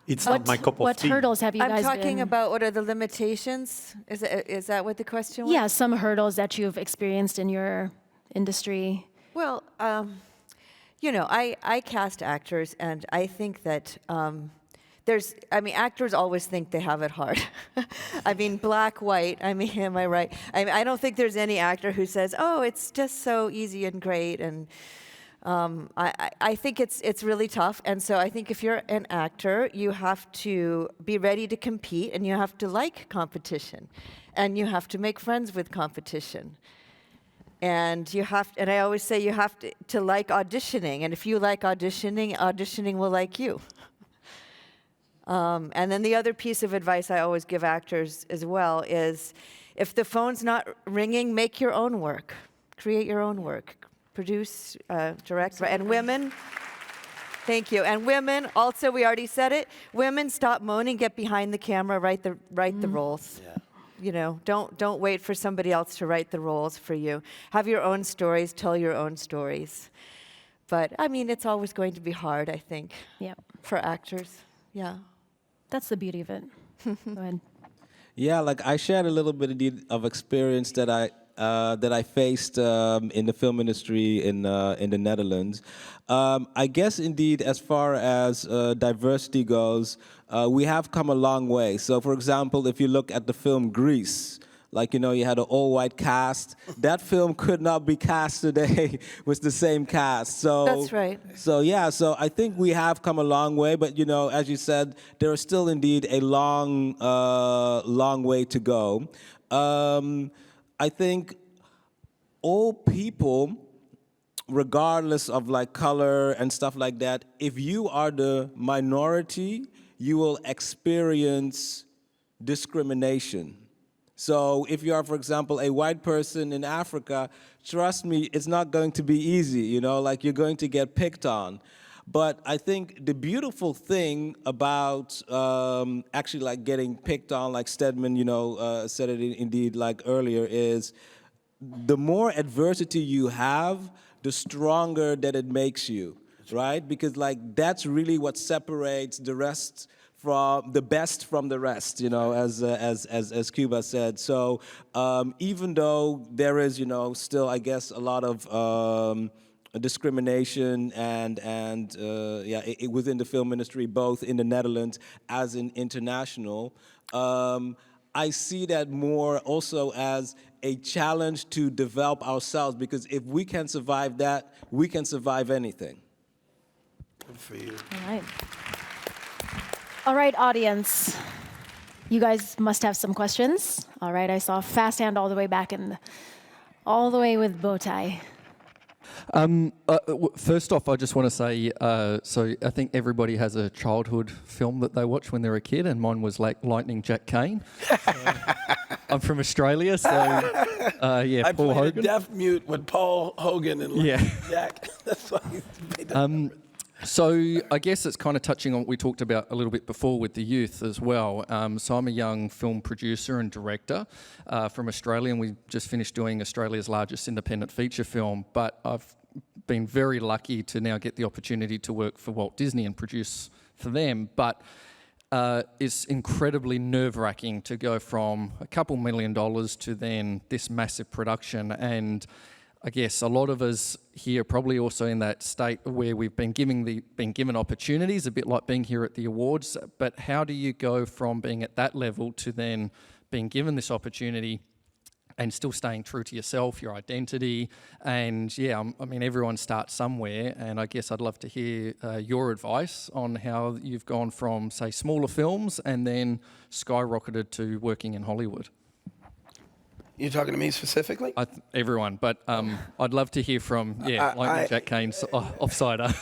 It's not my cup of what tea. hurdles have you I'm guys talking been? about what are the limitations? Is that what the question was? Yeah, some hurdles that you've experienced in your industry. Well, you know, I cast actors, and I think that actors always think they have it hard. I mean, black, white, am I right? I don't think there's any actor who says, oh, it's just so easy and great. And I think it's really tough. And so I think if you're an actor, you have to be ready to compete, and you have to like competition, and you have to make friends with competition. And I always say you have to like auditioning. And if you like auditioning will like you. And then the other piece of advice I always give actors as well is, if the phone's not ringing, make your own work. Create your own work. Produce, direct. And women, thank you. And women, also, we already said it, women, stop moaning, get behind the camera, write the roles. Yeah. You know, don't wait for somebody else to write the roles for you. Have your own stories, tell your own stories. But, I mean, it's always going to be hard, I think, for actors. Yeah. That's the beauty of it. Go ahead. Yeah, like I shared a little bit of experience that I faced in the film industry in the Netherlands. I guess indeed, as far as diversity goes, we have come a long way. So, for example, if you look at the film Grease, like, you know, you had an all-white cast. That film could not be cast today with the same cast. So That's right. So yeah, so I think we have come a long way, but you know, as you said, there is still indeed a long way to go. I think all people, regardless of like color and stuff like that, if you are the minority, you will experience discrimination. So if you are, for example, a white person in Africa, trust me, it's not going to be easy, you know, like you're going to get picked on. But I think the beautiful thing about actually like getting picked on, like Stedman, you know, said it indeed like earlier, is the more adversity you have, the stronger that it makes you, right? Because like that's really what separates the rest from the best from the rest, you know, as Cuba said. So even though there is, you know, still I guess a lot of discrimination and within the film industry, both in the Netherlands as in international, I see that more also as a challenge to develop ourselves, because if we can survive that, we can survive anything. Good for you. All right. All right, audience. You guys must have some questions. All right, I saw a fast hand all the way back all the way with bow tie. First off, I just want to say, so I think everybody has a childhood film that they watch when they're a kid, and mine was like Lightning Jack Kane. I'm from Australia, so yeah, I Paul played Hogan. a deaf mute with Paul Hogan and Jack. That's why he made that. So I guess it's kind of touching on what we talked about a little bit before with the youth as well. So I'm a young film producer and director from Australia, and we just finished doing Australia's largest independent feature film. But I've been very lucky to now get the opportunity to work for Walt Disney and produce for them. But it's incredibly nerve-wracking to go from a couple $1 million to then this massive production. And I guess a lot of us here probably also in that state where we've been given opportunities, a bit like being here at the awards. But how do you go from being at that level to then being given this opportunity and still staying true to yourself, your identity? And yeah, I mean, everyone starts somewhere, and I guess I'd love to hear your advice on how you've gone from, say, smaller films and then skyrocketed to working in Hollywood. You're talking to me specifically? Everyone, but I'd love to hear from, like Jack Kane's Offsider.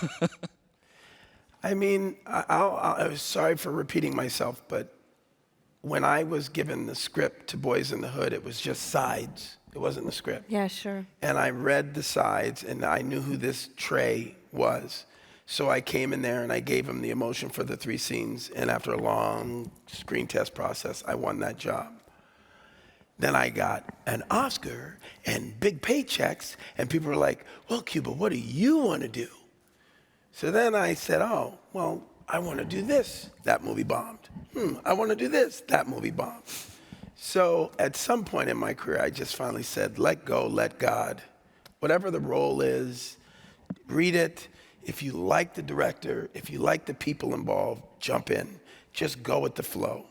I mean, I was sorry for repeating myself, but when I was given the script to Boys in the Hood, it was just sides. It wasn't the script. Yeah, sure. And I read the sides, and I knew who this Trey was. So I came in there, and I gave him the emotion for the 3 scenes, and after a long screen test process, I won that job. Then I got an Oscar and big paychecks, and people were like, well, Cuba, what do you want to do? So then I said, oh, well, I want to do this. That movie bombed. I want to do this. That movie bombed. So at some point in my career, I just finally said, let go, let God. Whatever the role is, read it. If you like the director, if you like the people involved, jump in. Just go with the flow.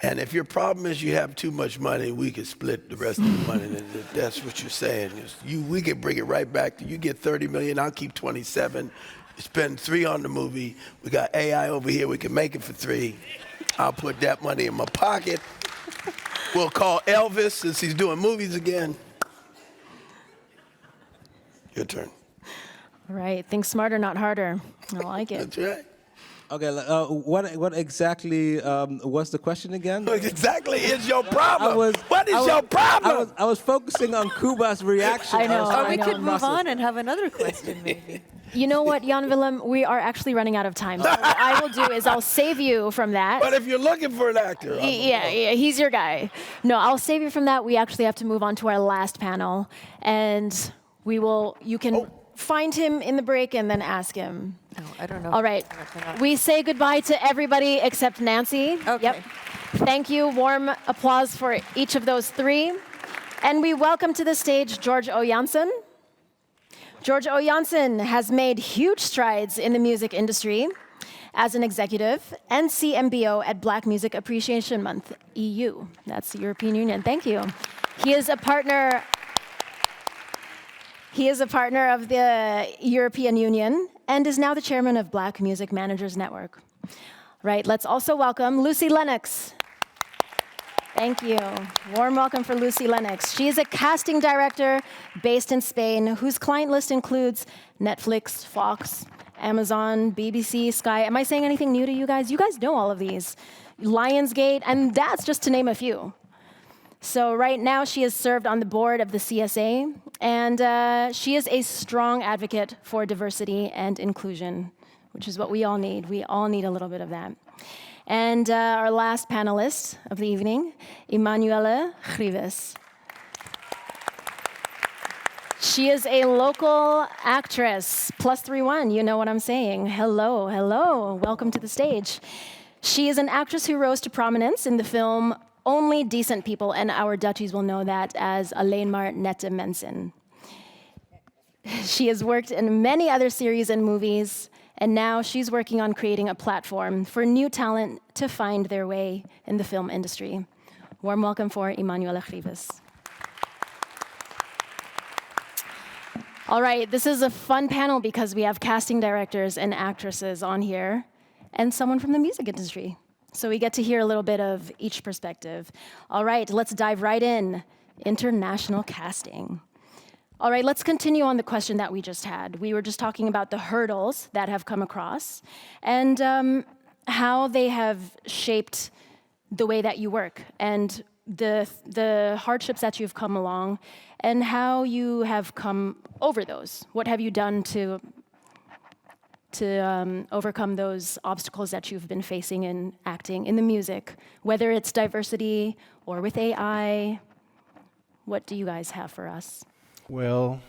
And if your problem is you have too much money, we can split the rest of the money. And if that's what you're saying. We can bring it right back to you get 30 million, I'll keep 27. Spend 3 on the movie. We got AI over here, we can make it for 3. I'll put that money in my pocket. We'll call Elvis since he's doing movies again. Your turn. All right, think smarter, not harder. I like it. That's right. Okay, what exactly was the question again? What exactly is your problem? What is your problem? I was focusing on Cuba's reaction. I know. Or we could move on and have another question, maybe. You know what, Jan Willem, we are actually running out of time. So what I will do is I'll save you from that. But if you're looking for an actor. Yeah, he's your guy. No, I'll save you from that. We actually have to move on to our last panel. And you can find him in the break and then ask him. No, I don't know. All right. We say goodbye to everybody except Nancy. Okay. Yep. Thank you. Warm applause for each of those 3. And we welcome to the stage George O. Janssen. George O. Janssen has made huge strides in the music industry as an executive and CMBO at Black Music Appreciation Month, EU. That's the European Union. Thank you. He is a partner of the European Union and is now the chairman of Black Music Managers Network. Right, let's also welcome Lucy Lennox. Thank you. Warm welcome for Lucy Lennox. She is a casting director based in Spain whose client list includes Netflix, Fox, Amazon, BBC, Sky. Am I saying anything new to you guys? You guys know all of these. Lionsgate, and that's just to name a few. So right now she is served on the board of the CSA, and she is a strong advocate for diversity and inclusion, which is what we all need. We all need a little bit of that. And our last panelist of the evening, Emanuela Grives. She is a local actress, +31, you know what I'm saying. Hello, hello, welcome to the stage. She is an actress who rose to prominence in the film Only Decent People, and our Dutchies will know that as Alleen maar nette mensen. She has worked in many other series and movies, and now she's working on creating a platform for new talent to find their way in the film industry. Warm welcome for Emanuela Grives. All right, this is a fun panel because we have casting directors and actresses on here, and someone from the music industry. So we get to hear a little bit of each perspective. All right, let's dive right in. International casting. All right, let's continue on the question that we just had. We were just talking about the hurdles that have come across and how they have shaped the way that you work and the hardships that you've come along and how you have come over those. What have you done to to overcome those obstacles that you've been facing in acting, in the music, whether it's diversity or with AI? What do you guys have for us? Well,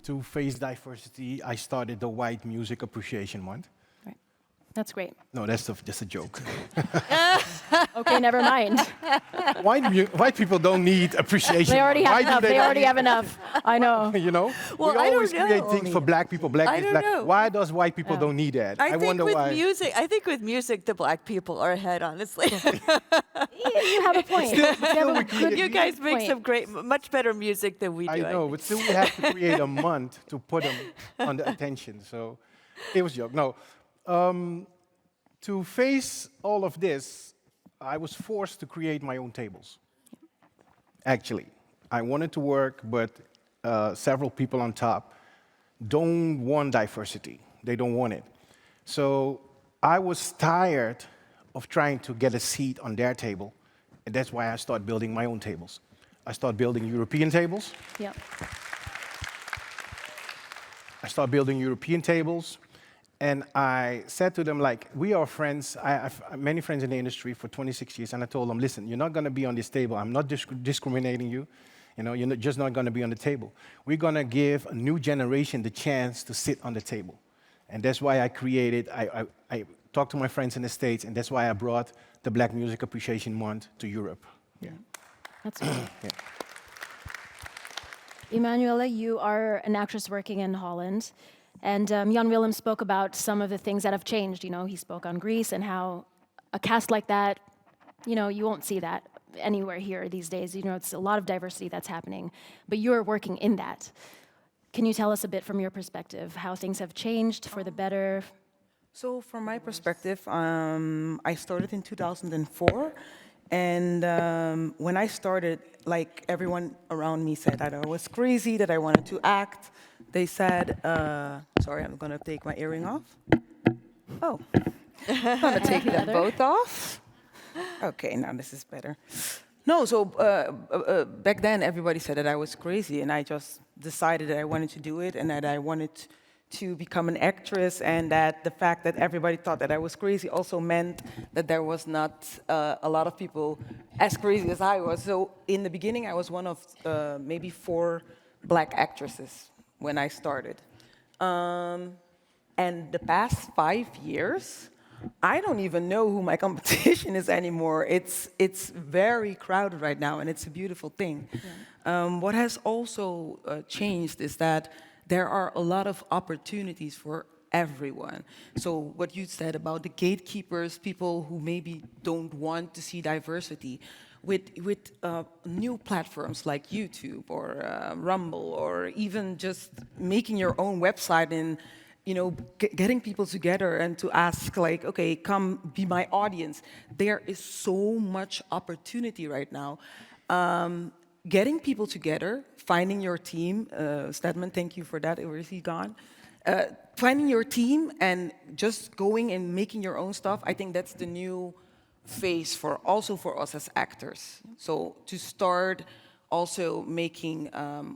to face diversity, I started the White Music Appreciation Month. Right. That's great. No, that's just a joke. Okay, never mind. White people don't need appreciation. They already have Why do enough. They already need- have enough. I know. You know, Well, we I don't always create know. things for black people. Black I is don't black. know. Why does white people don't need that? I think wonder with why. music, I think with music, the black people are ahead, honestly. You have a point. You have a good You guys make point. some great, much better music than we do. I know, but still we have to create a month to put them on the attention. So it was a joke. No, to face all of this, I was forced to create my own tables. Actually, I wanted to work, but several people on top don't want diversity. They don't want it. So I was tired of trying to get a seat on their table, and that's why I started building my own tables. I started building European tables. Yep. I started building European tables, and I said to them, like, we are friends. I have many friends in the industry for 26 years, and I told them, listen, you're not going to be on this table. I'm not discriminating you. You know, you're just not going to be on the table. We're going to give a new generation the chance to sit on the table. And that's why I created, I talked to my friends in the States, and that's why I brought the Black Music Appreciation Month to Europe. Yeah. That's great. Yeah. Emanuela, you are an actress working in Holland, and Jan Willem spoke about some of the things that have changed. You know, he spoke on Greece and how a cast like that, you know, you won't see that anywhere here these days. You know, it's a lot of diversity that's happening, but you're working in that. Can you tell us a bit from your perspective how things have changed for the better? So from my perspective, I started in 2004. And when I started, like everyone around me said that I was crazy, that I wanted to act. They said, sorry, I'm gonna take my earring off. Oh, I'm gonna take them both off. Okay, now this is better. No, so back then everybody said that I was crazy, and I just decided that I wanted to do it and that I wanted to become an actress, and that the fact that everybody thought that I was crazy also meant that there was not a lot of people as crazy as I was. So in the beginning, I was one of maybe 4 black actresses when I started. And the past 5 years, I don't even know who my competition is anymore. It's very crowded right now, and it's a beautiful thing. Yeah. What has also changed is that there are a lot of opportunities for everyone. So what you said about the gatekeepers, people who maybe don't want to see diversity, with new platforms like YouTube or Rumble, or even just making your own website and getting people together and to ask, like, okay, come be my audience. There is so much opportunity right now. Getting people together, finding your team. Stedman, thank you for that. Where is he gone? Finding your team and just going and making your own stuff. I think that's the new phase also for us as actors. So to start also making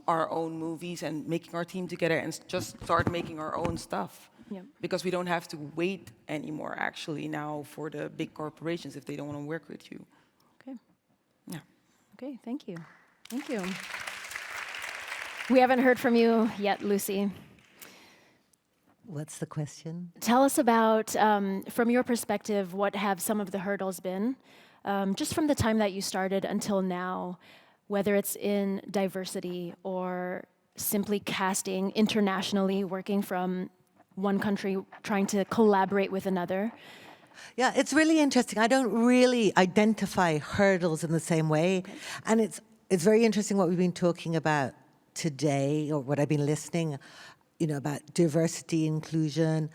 our own movies and making our team together and just start making our own stuff. Yeah. Because we don't have to wait anymore, actually, now for the big corporations if they don't want to work with you. Okay. Yeah. Okay, thank you. Thank you. We haven't heard from you yet, Lucy. What's the question? Tell us about, from your perspective, what have some of the hurdles been, just from the time that you started until now, whether it's in diversity or simply casting internationally, working from one country, trying to collaborate with another? Yeah, it's really interesting. I don't really identify hurdles in the same way. Okay. And it's very interesting what we've been talking about today, or what I've been listening, about diversity, inclusion.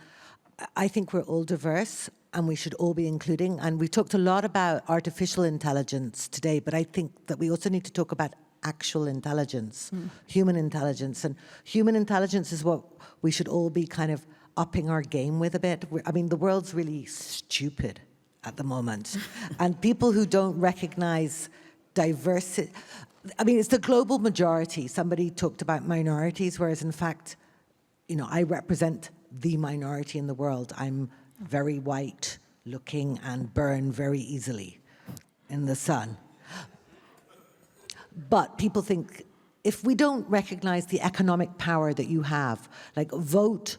I think we're all diverse and we should all be including. And we talked a lot about artificial intelligence today, but I think that we also need to talk about actual intelligence, human intelligence. And human intelligence is what we should all be kind of upping our game with a bit. I mean, the world's really stupid at the moment. And people who don't recognize diversity, I mean, it's the global majority. Somebody talked about minorities, whereas in fact, I represent the minority in the world. I'm very white looking and burn very easily in the sun. But people think, if we don't recognize the economic power that you have, like vote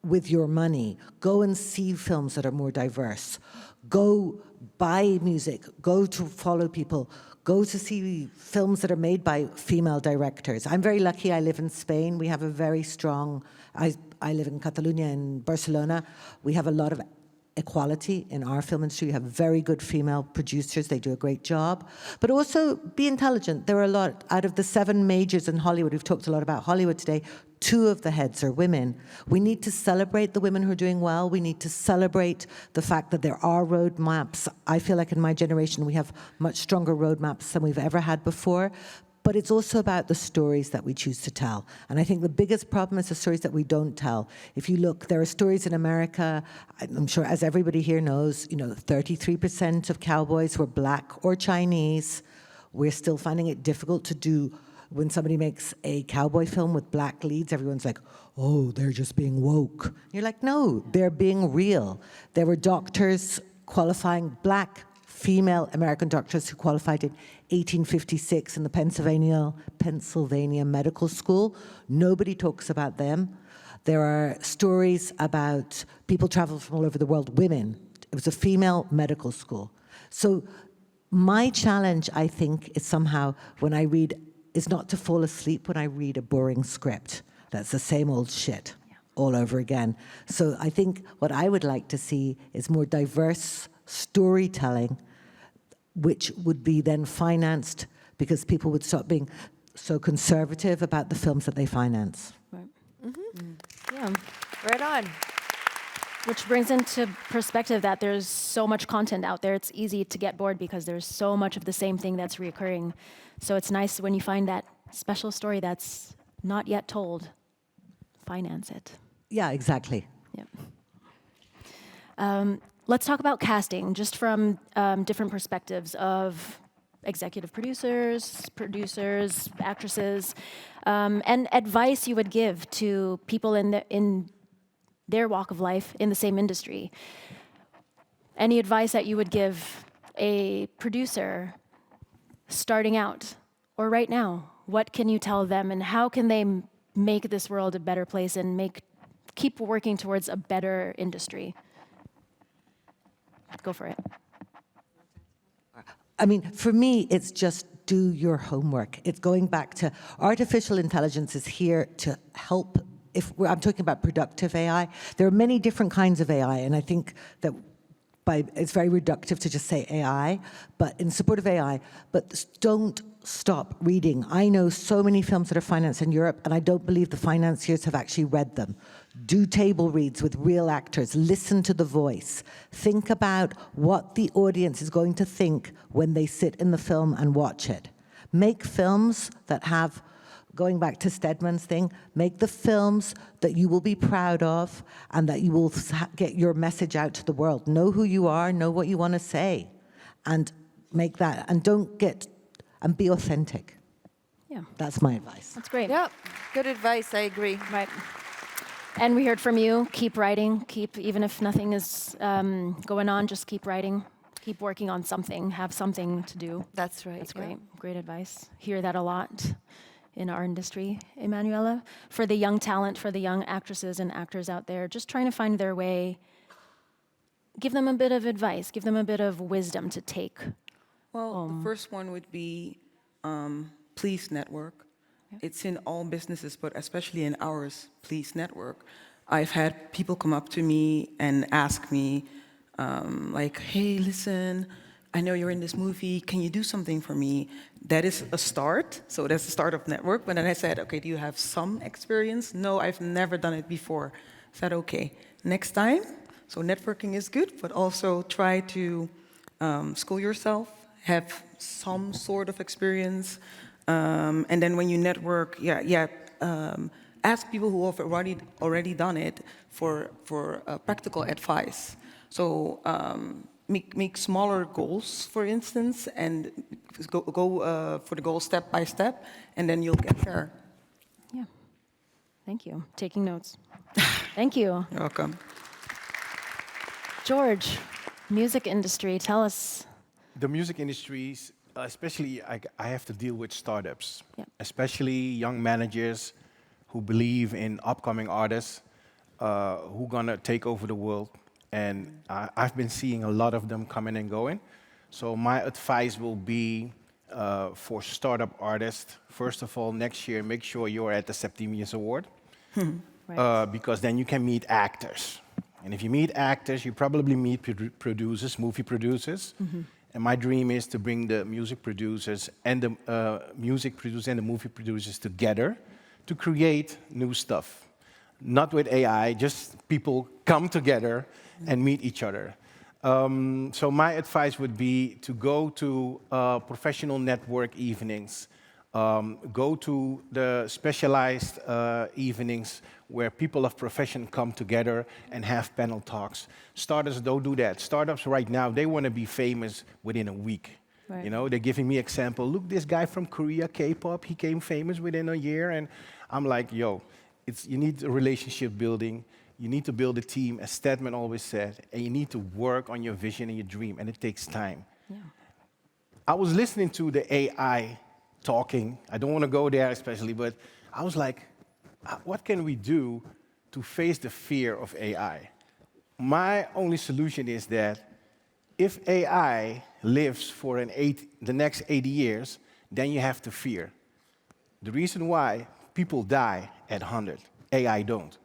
with your money, go and see films that are more diverse, go buy music, go to follow people, go to see films that are made by female directors. I'm very lucky, I live in Spain. We have a very strong, I live in Catalonia in Barcelona. We have a lot of equality in our film industry. We have very good female producers. They do a great job. But also be intelligent. There are a lot, out of the 7 majors in Hollywood, we've talked a lot about Hollywood today, 2 of the heads are women. We need to celebrate the women who are doing well. We need to celebrate the fact that there are roadmaps. I feel like in my generation we have much stronger roadmaps than we've ever had before. But it's also about the stories that we choose to tell. And I think the biggest problem is the stories that we don't tell. If you look, there are stories in America, I'm sure as everybody here knows, 33% of cowboys were black or Chinese. We're still finding it difficult to do. When somebody makes a cowboy film with black leads, everyone's like, oh, they're just being woke. You're like, no, they're being real. There were doctors qualifying, black female American doctors who qualified in 1856 in the Pennsylvania Medical School. Nobody talks about them. There are stories about people travel from all over the world, women. It was a female medical school. So my challenge, I think, is somehow when I read, is not to fall asleep when I read a boring script. That's the same old shit all over again. So I think what I would like to see is more diverse storytelling, which would be then financed because people would stop being so conservative about the films that they finance. Right. Yeah, right on. Which brings into perspective that there's so much content out there, it's easy to get bored because there's so much of the same thing that's reoccurring. So it's nice when you find that special story that's not yet told, finance it. Yeah, exactly. Yeah. Let's talk about casting, just from different perspectives of executive producers, actresses, and advice you would give to people in their walk of life in the same industry. Any advice that you would give a producer starting out or right now? What can you tell them, and how can they make this world a better place and keep working towards a better industry? Go for it. I mean, for me, it's just do your homework. It's going back to artificial intelligence is here to help. I'm talking about productive AI, there are many different kinds of AI, and I think that it's very reductive to just say AI, but in support of AI, but don't stop reading. I know so many films that are financed in Europe, and I don't believe the financiers have actually read them. Do table reads with real actors. Listen to the voice. Think about what the audience is going to think when they sit in the film and watch it. Make films that have, going back to Stedman's thing, make the films that you will be proud of and that you will get your message out to the world. Know who you are, know what you want to say, and make that, and and be authentic. Yeah. That's my advice. That's great. Yep, good advice, I agree. Right. And we heard from you, keep writing, even if nothing is going on, just keep writing, keep working on something, have something to do. That's right. That's great, great advice. Hear that a lot in our industry, Emanuela. For the young talent, for the young actresses and actors out there, just trying to find their way, give them a bit of advice, give them a bit of wisdom to take. Well, the first one would be please network. It's in all businesses, but especially in ours, please network. I've had people come up to me and ask me, like, hey, listen, I know you're in this movie, can you do something for me? That is a start, so that's the start of network. But then I said, okay, do you have some experience? No, I've never done it before. I said, okay, next time. So networking is good, but also try to school yourself, have some sort of experience. And then when you network, ask people who have already done it for practical advice. So make smaller goals, for instance, and go for the goal step by step, and then you'll get there. Yeah. Thank you. Taking notes. Thank you. You're welcome. George, music industry, tell us. The music industries, especially I have to deal with startups, Yep. especially young managers who believe in upcoming artists who gonna take over the world. And I've been seeing a lot of them coming and going. So my advice will be for startup artists, first of all, next year, make sure you're at the Septimius Award. Right. Because then you can meet actors. And if you meet actors, you probably meet producers, movie producers. And my dream is to bring the music producers and the movie producers together to create new stuff. Not with AI, just people come together and meet each other. So my advice would be to go to professional network evenings, go to the specialized evenings where people of profession come together and have panel talks. Startups don't do that. Startups right now, they want to be famous within a week. Right. You know, they're giving me example. Look, this guy from Korea, K-pop, he came famous within a year. And I'm like, yo, you need a relationship building. You need to build a team, as Stedman always said, and you need to work on your vision and your dream, and it takes time. Yeah. I was listening to the AI talking. I don't want to go there especially, but I was like, what can we do to face the fear of AI? My only solution is that if AI lives for the next 80 years, then you have to fear. The reason why people die at 100, AI don't.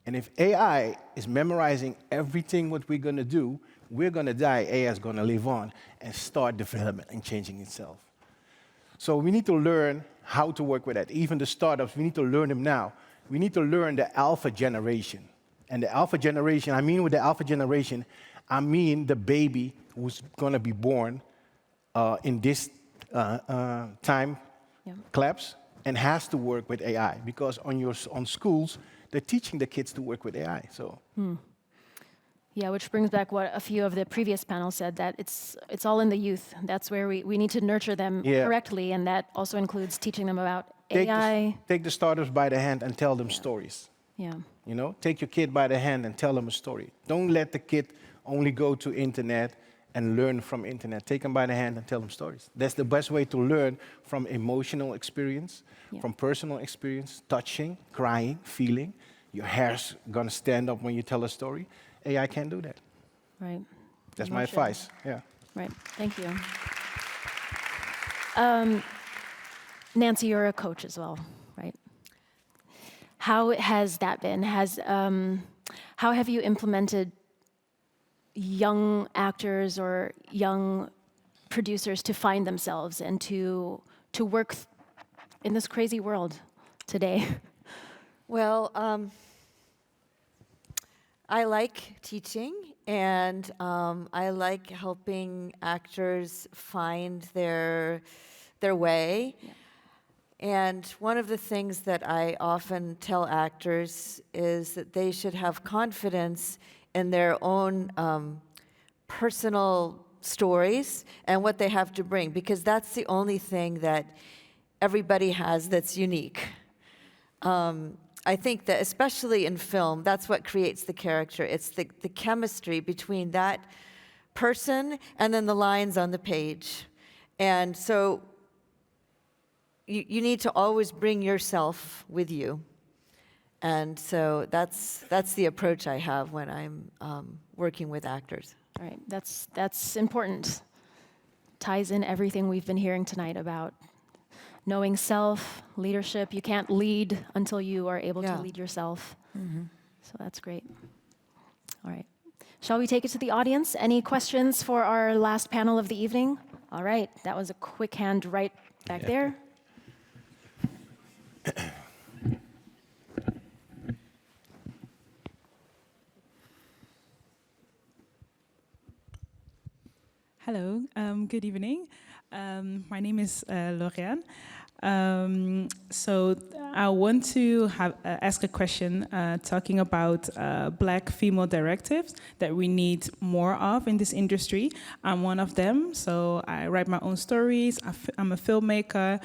And if AI is memorizing everything what we're going to do, we're going to die, AI is going to live on and start development and changing itself. So we need to learn how to work with that. Even the startups, we need to learn them now. We need to learn the alpha generation. And the alpha generation, with the alpha generation, I mean the baby who's going to be born in this time collapse and has to work with AI. Because on schools, they're teaching the kids to work with AI. So. Yeah, which brings back what a few of the previous panels said, that it's all in the youth. That's where we need to nurture them correctly, and that also includes teaching them about AI. Take the startups by the hand and tell them stories. Yeah. You know, take your kid by the hand and tell them a story. Don't let the kid only go to internet and learn from internet. Take them by the hand and tell them stories. That's the best way to learn from emotional experience, from personal experience, touching, crying, feeling. Your hair's gonna stand up when you tell a story. AI can't do that. Right. That's my advice. Yeah. Right. Thank you. Nancy, you're a coach as well, right? How has that been? How have you implemented young actors or young producers to find themselves and to work in this crazy world today? Well, I like teaching, and I like helping actors find their way. Yeah. And one of the things that I often tell actors is that they should have confidence in their own personal stories and what they have to bring, because that's the only thing that everybody has that's unique. I think that especially in film, that's what creates the character. It's the chemistry between that person and then the lines on the page. And so you need to always bring yourself with you. And so that's the approach I have when I'm working with actors. All right, that's important. Ties in everything we've been hearing tonight about knowing self, leadership. You can't lead until you are able to lead yourself. Mm-hmm. So that's great. All right. Shall we take it to the audience? Any questions for our last panel of the evening? All right. That was a quick hand right back there. Hello. Good evening. My name is Lauriane. So I want to ask a question talking about black female directives that we need more of in this industry. I'm one of them, so I write my own stories. I'm a filmmaker.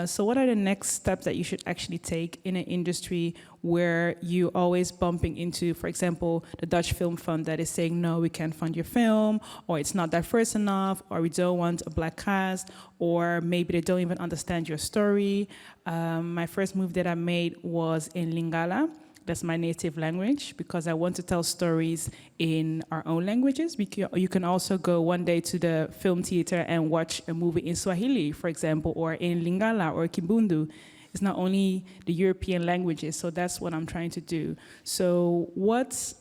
So what are the next steps that you should actually take in an industry where you always bumping into, for example, the Dutch Film Fund that is saying, no, we can't fund your film, or it's not diverse enough, or we don't want a black cast, or maybe they don't even understand your story. My first move that I made was in Lingala. That's my native language, because I want to tell stories in our own languages. You can also go one day to the film theater and watch a movie in Swahili, for example, or in Lingala or Kimbundu. It's not only the European languages, so that's what I'm trying to do. So what's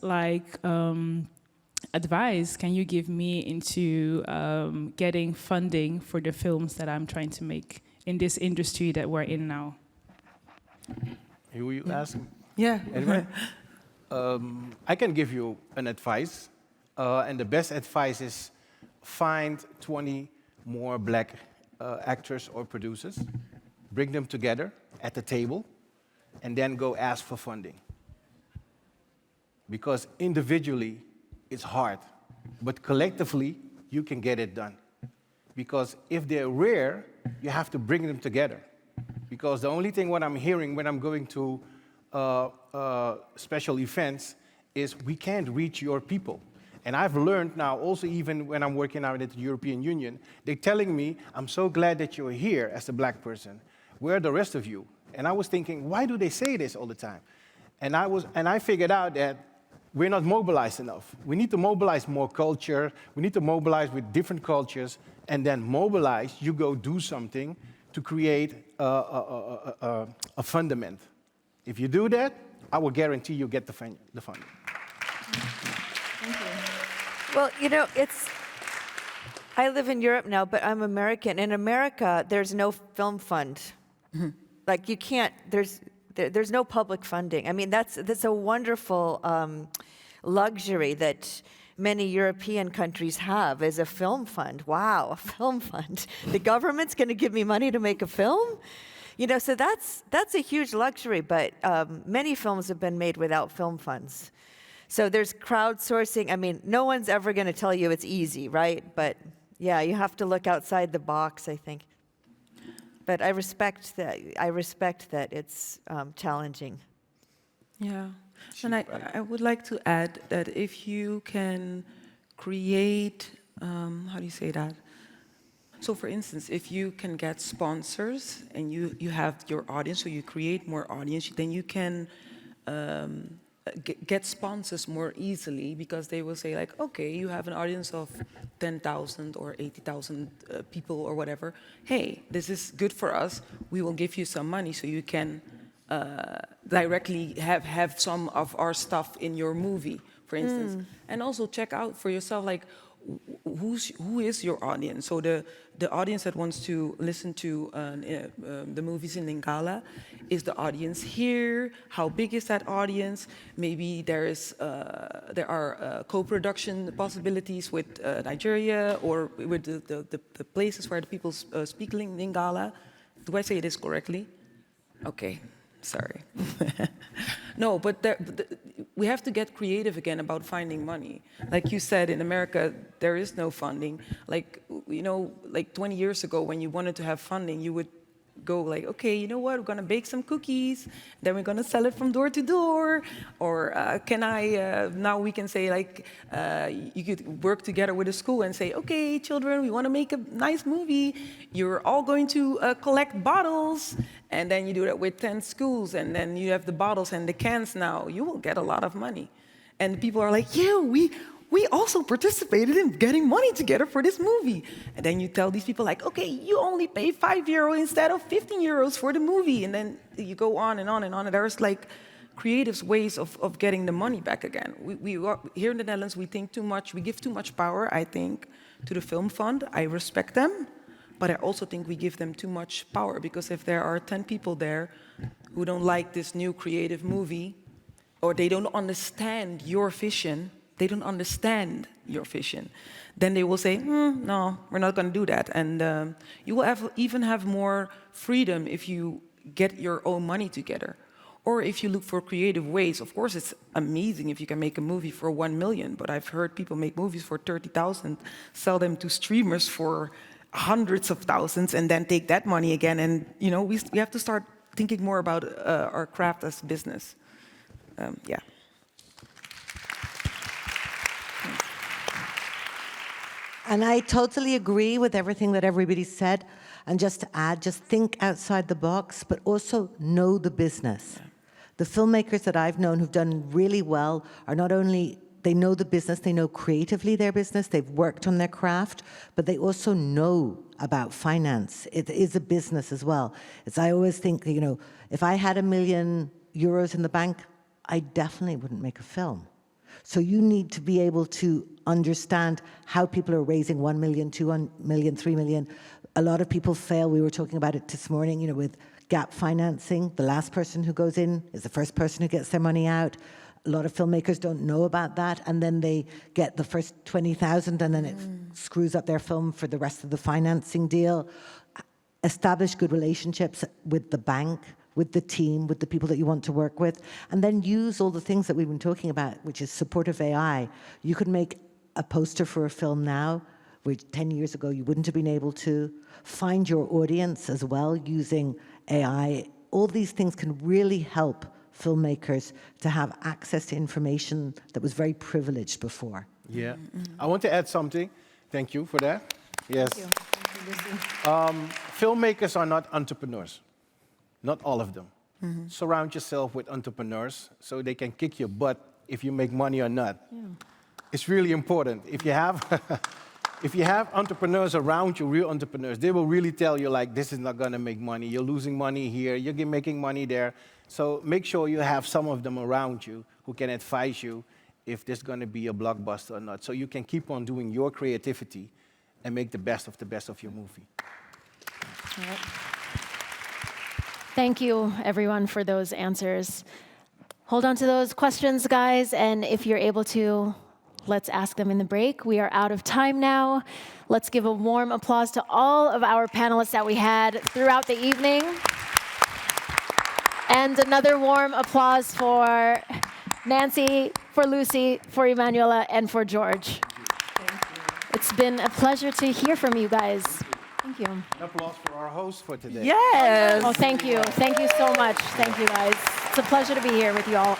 advice can you give me into getting funding for the films that I'm trying to make in this industry that we're in now? Who you ask? Yeah. Anyway, I can give you an advice, and the best advice is find 20 more black actors or producers, bring them together at the table, and then go ask for funding. Because individually, it's hard, but collectively, you can get it done. Because if they're rare, you have to bring them together. Because the only thing what I'm hearing when I'm going to special events is we can't reach your people. And I've learned now, also even when I'm working out at the European Union, they're telling me, I'm so glad that you're here as a black person. Where are the rest of you? And I was thinking, why do they say this all the time? And I figured out that we're not mobilized enough. We need to mobilize more culture. We need to mobilize with different cultures, and then mobilize, you go do something to create a fundament. If you do that, I will guarantee you get the funding. Thank you. Well, you know, I live in Europe now, but I'm American. In America, there's no film fund. Like you can't, there's no public funding. I mean, that's a wonderful luxury that many European countries have, is a film fund. Wow, a film fund. The government's going to give me money to make a film? You know, so that's a huge luxury, but many films have been made without film funds. So there's crowdsourcing. I mean, no one's ever going to tell you it's easy, right? But yeah, you have to look outside the box, I think. But I respect that it's challenging. Yeah, and I would like to add that if you can create, how do you say that? So for instance, if you can get sponsors and you have your audience, so you create more audience, then you can get sponsors more easily, because they will say like, okay, you have an audience of 10,000 or 80,000 people or whatever. Hey, this is good for us. We will give you some money so you can directly have some of our stuff in your movie, for instance. And also check out for yourself, like, who is your audience? So the audience that wants to listen to the movies in Lingala, is the audience here? How big is that audience? Maybe there are co-production possibilities with Nigeria, or with the places where the people speak Lingala. Do I say this correctly? Okay. Sorry. No, but we have to get creative again about finding money. Like you said, in America, there is no funding. Like, you know, like 20 years ago, when you wanted to have funding, you would go like, okay, you know what, we're gonna bake some cookies, then we're gonna sell it from door to door. Or now we can say like, you could work together with a school and say, okay, children, we wanna make a nice movie. You're all going to collect bottles. And then you do that with 10 schools, and then you have the bottles and the cans now. You will get a lot of money. And people are like, yeah, we also participated in getting money together for this movie. And then you tell these people like, okay, you only pay €5 instead of €15 for the movie. And then you go on and on and on. And there's like creative ways of getting the money back again. We here in the Netherlands, we think too much. We give too much power, I think, to the film fund. I respect them. But I also think we give them too much power, because if there are 10 people there who don't like this new creative movie, or they don't understand your vision, then they will say, no, we're not going to do that. And you will even have more freedom if you get your own money together. Or if you look for creative ways, of course, it's amazing if you can make a movie for 1 million, but I've heard people make movies for 30,000, sell them to streamers for hundreds of thousands, and then take that money again. And, you know, we have to start thinking more about our craft as business. Yeah. And I totally agree with everything that everybody said. And just to add, just think outside the box, but also know the business. Yeah. The filmmakers that I've known who've done really well are not only, they know the business, they know creatively their business, they've worked on their craft, but they also know about finance. It is a business as well. I always think, you know, if I had €1 million in the bank, I definitely wouldn't make a film. So you need to be able to understand how people are raising 1 million, 2 million, 3 million. A lot of people fail. We were talking about it this morning, you know, with gap financing. The last person who goes in is the first person who gets their money out. A lot of filmmakers don't know about that, and then they get the first 20,000, and then it screws up their film for the rest of the financing deal. Establish good relationships with the bank, with the team, with the people that you want to work with, and then use all the things that we've been talking about, which is supportive AI. You could make a poster for a film now, which 10 years ago you wouldn't have been able to. Find your audience as well using AI. All these things can really help filmmakers to have access to information that was very privileged before. Yeah. I want to add something. Thank you for that. Yes. Filmmakers are not entrepreneurs. Not all of them. Surround yourself with entrepreneurs so they can kick your butt if you make money or not. Yeah. It's really important. If you have if you have entrepreneurs around you, real entrepreneurs, they will really tell you, like, this is not going to make money. You're losing money here. You're making money there. So make sure you have some of them around you who can advise you if this is going to be a blockbuster or not. So you can keep on doing your creativity and make the best of your movie. All right. Thank you, everyone, for those answers. Hold on to those questions, guys, and if you're able to, let's ask them in the break. We are out of time now. Let's give a warm applause to all of our panelists that we had throughout the evening. And another warm applause for Nancy, for Lucy, for Emanuela, and for George. Thank you. It's been a pleasure to hear from you guys. Thank you. An applause for our host for today. Yes. Oh, thank you. Thank you so much. Thank you, guys. It's a pleasure to be here with you all.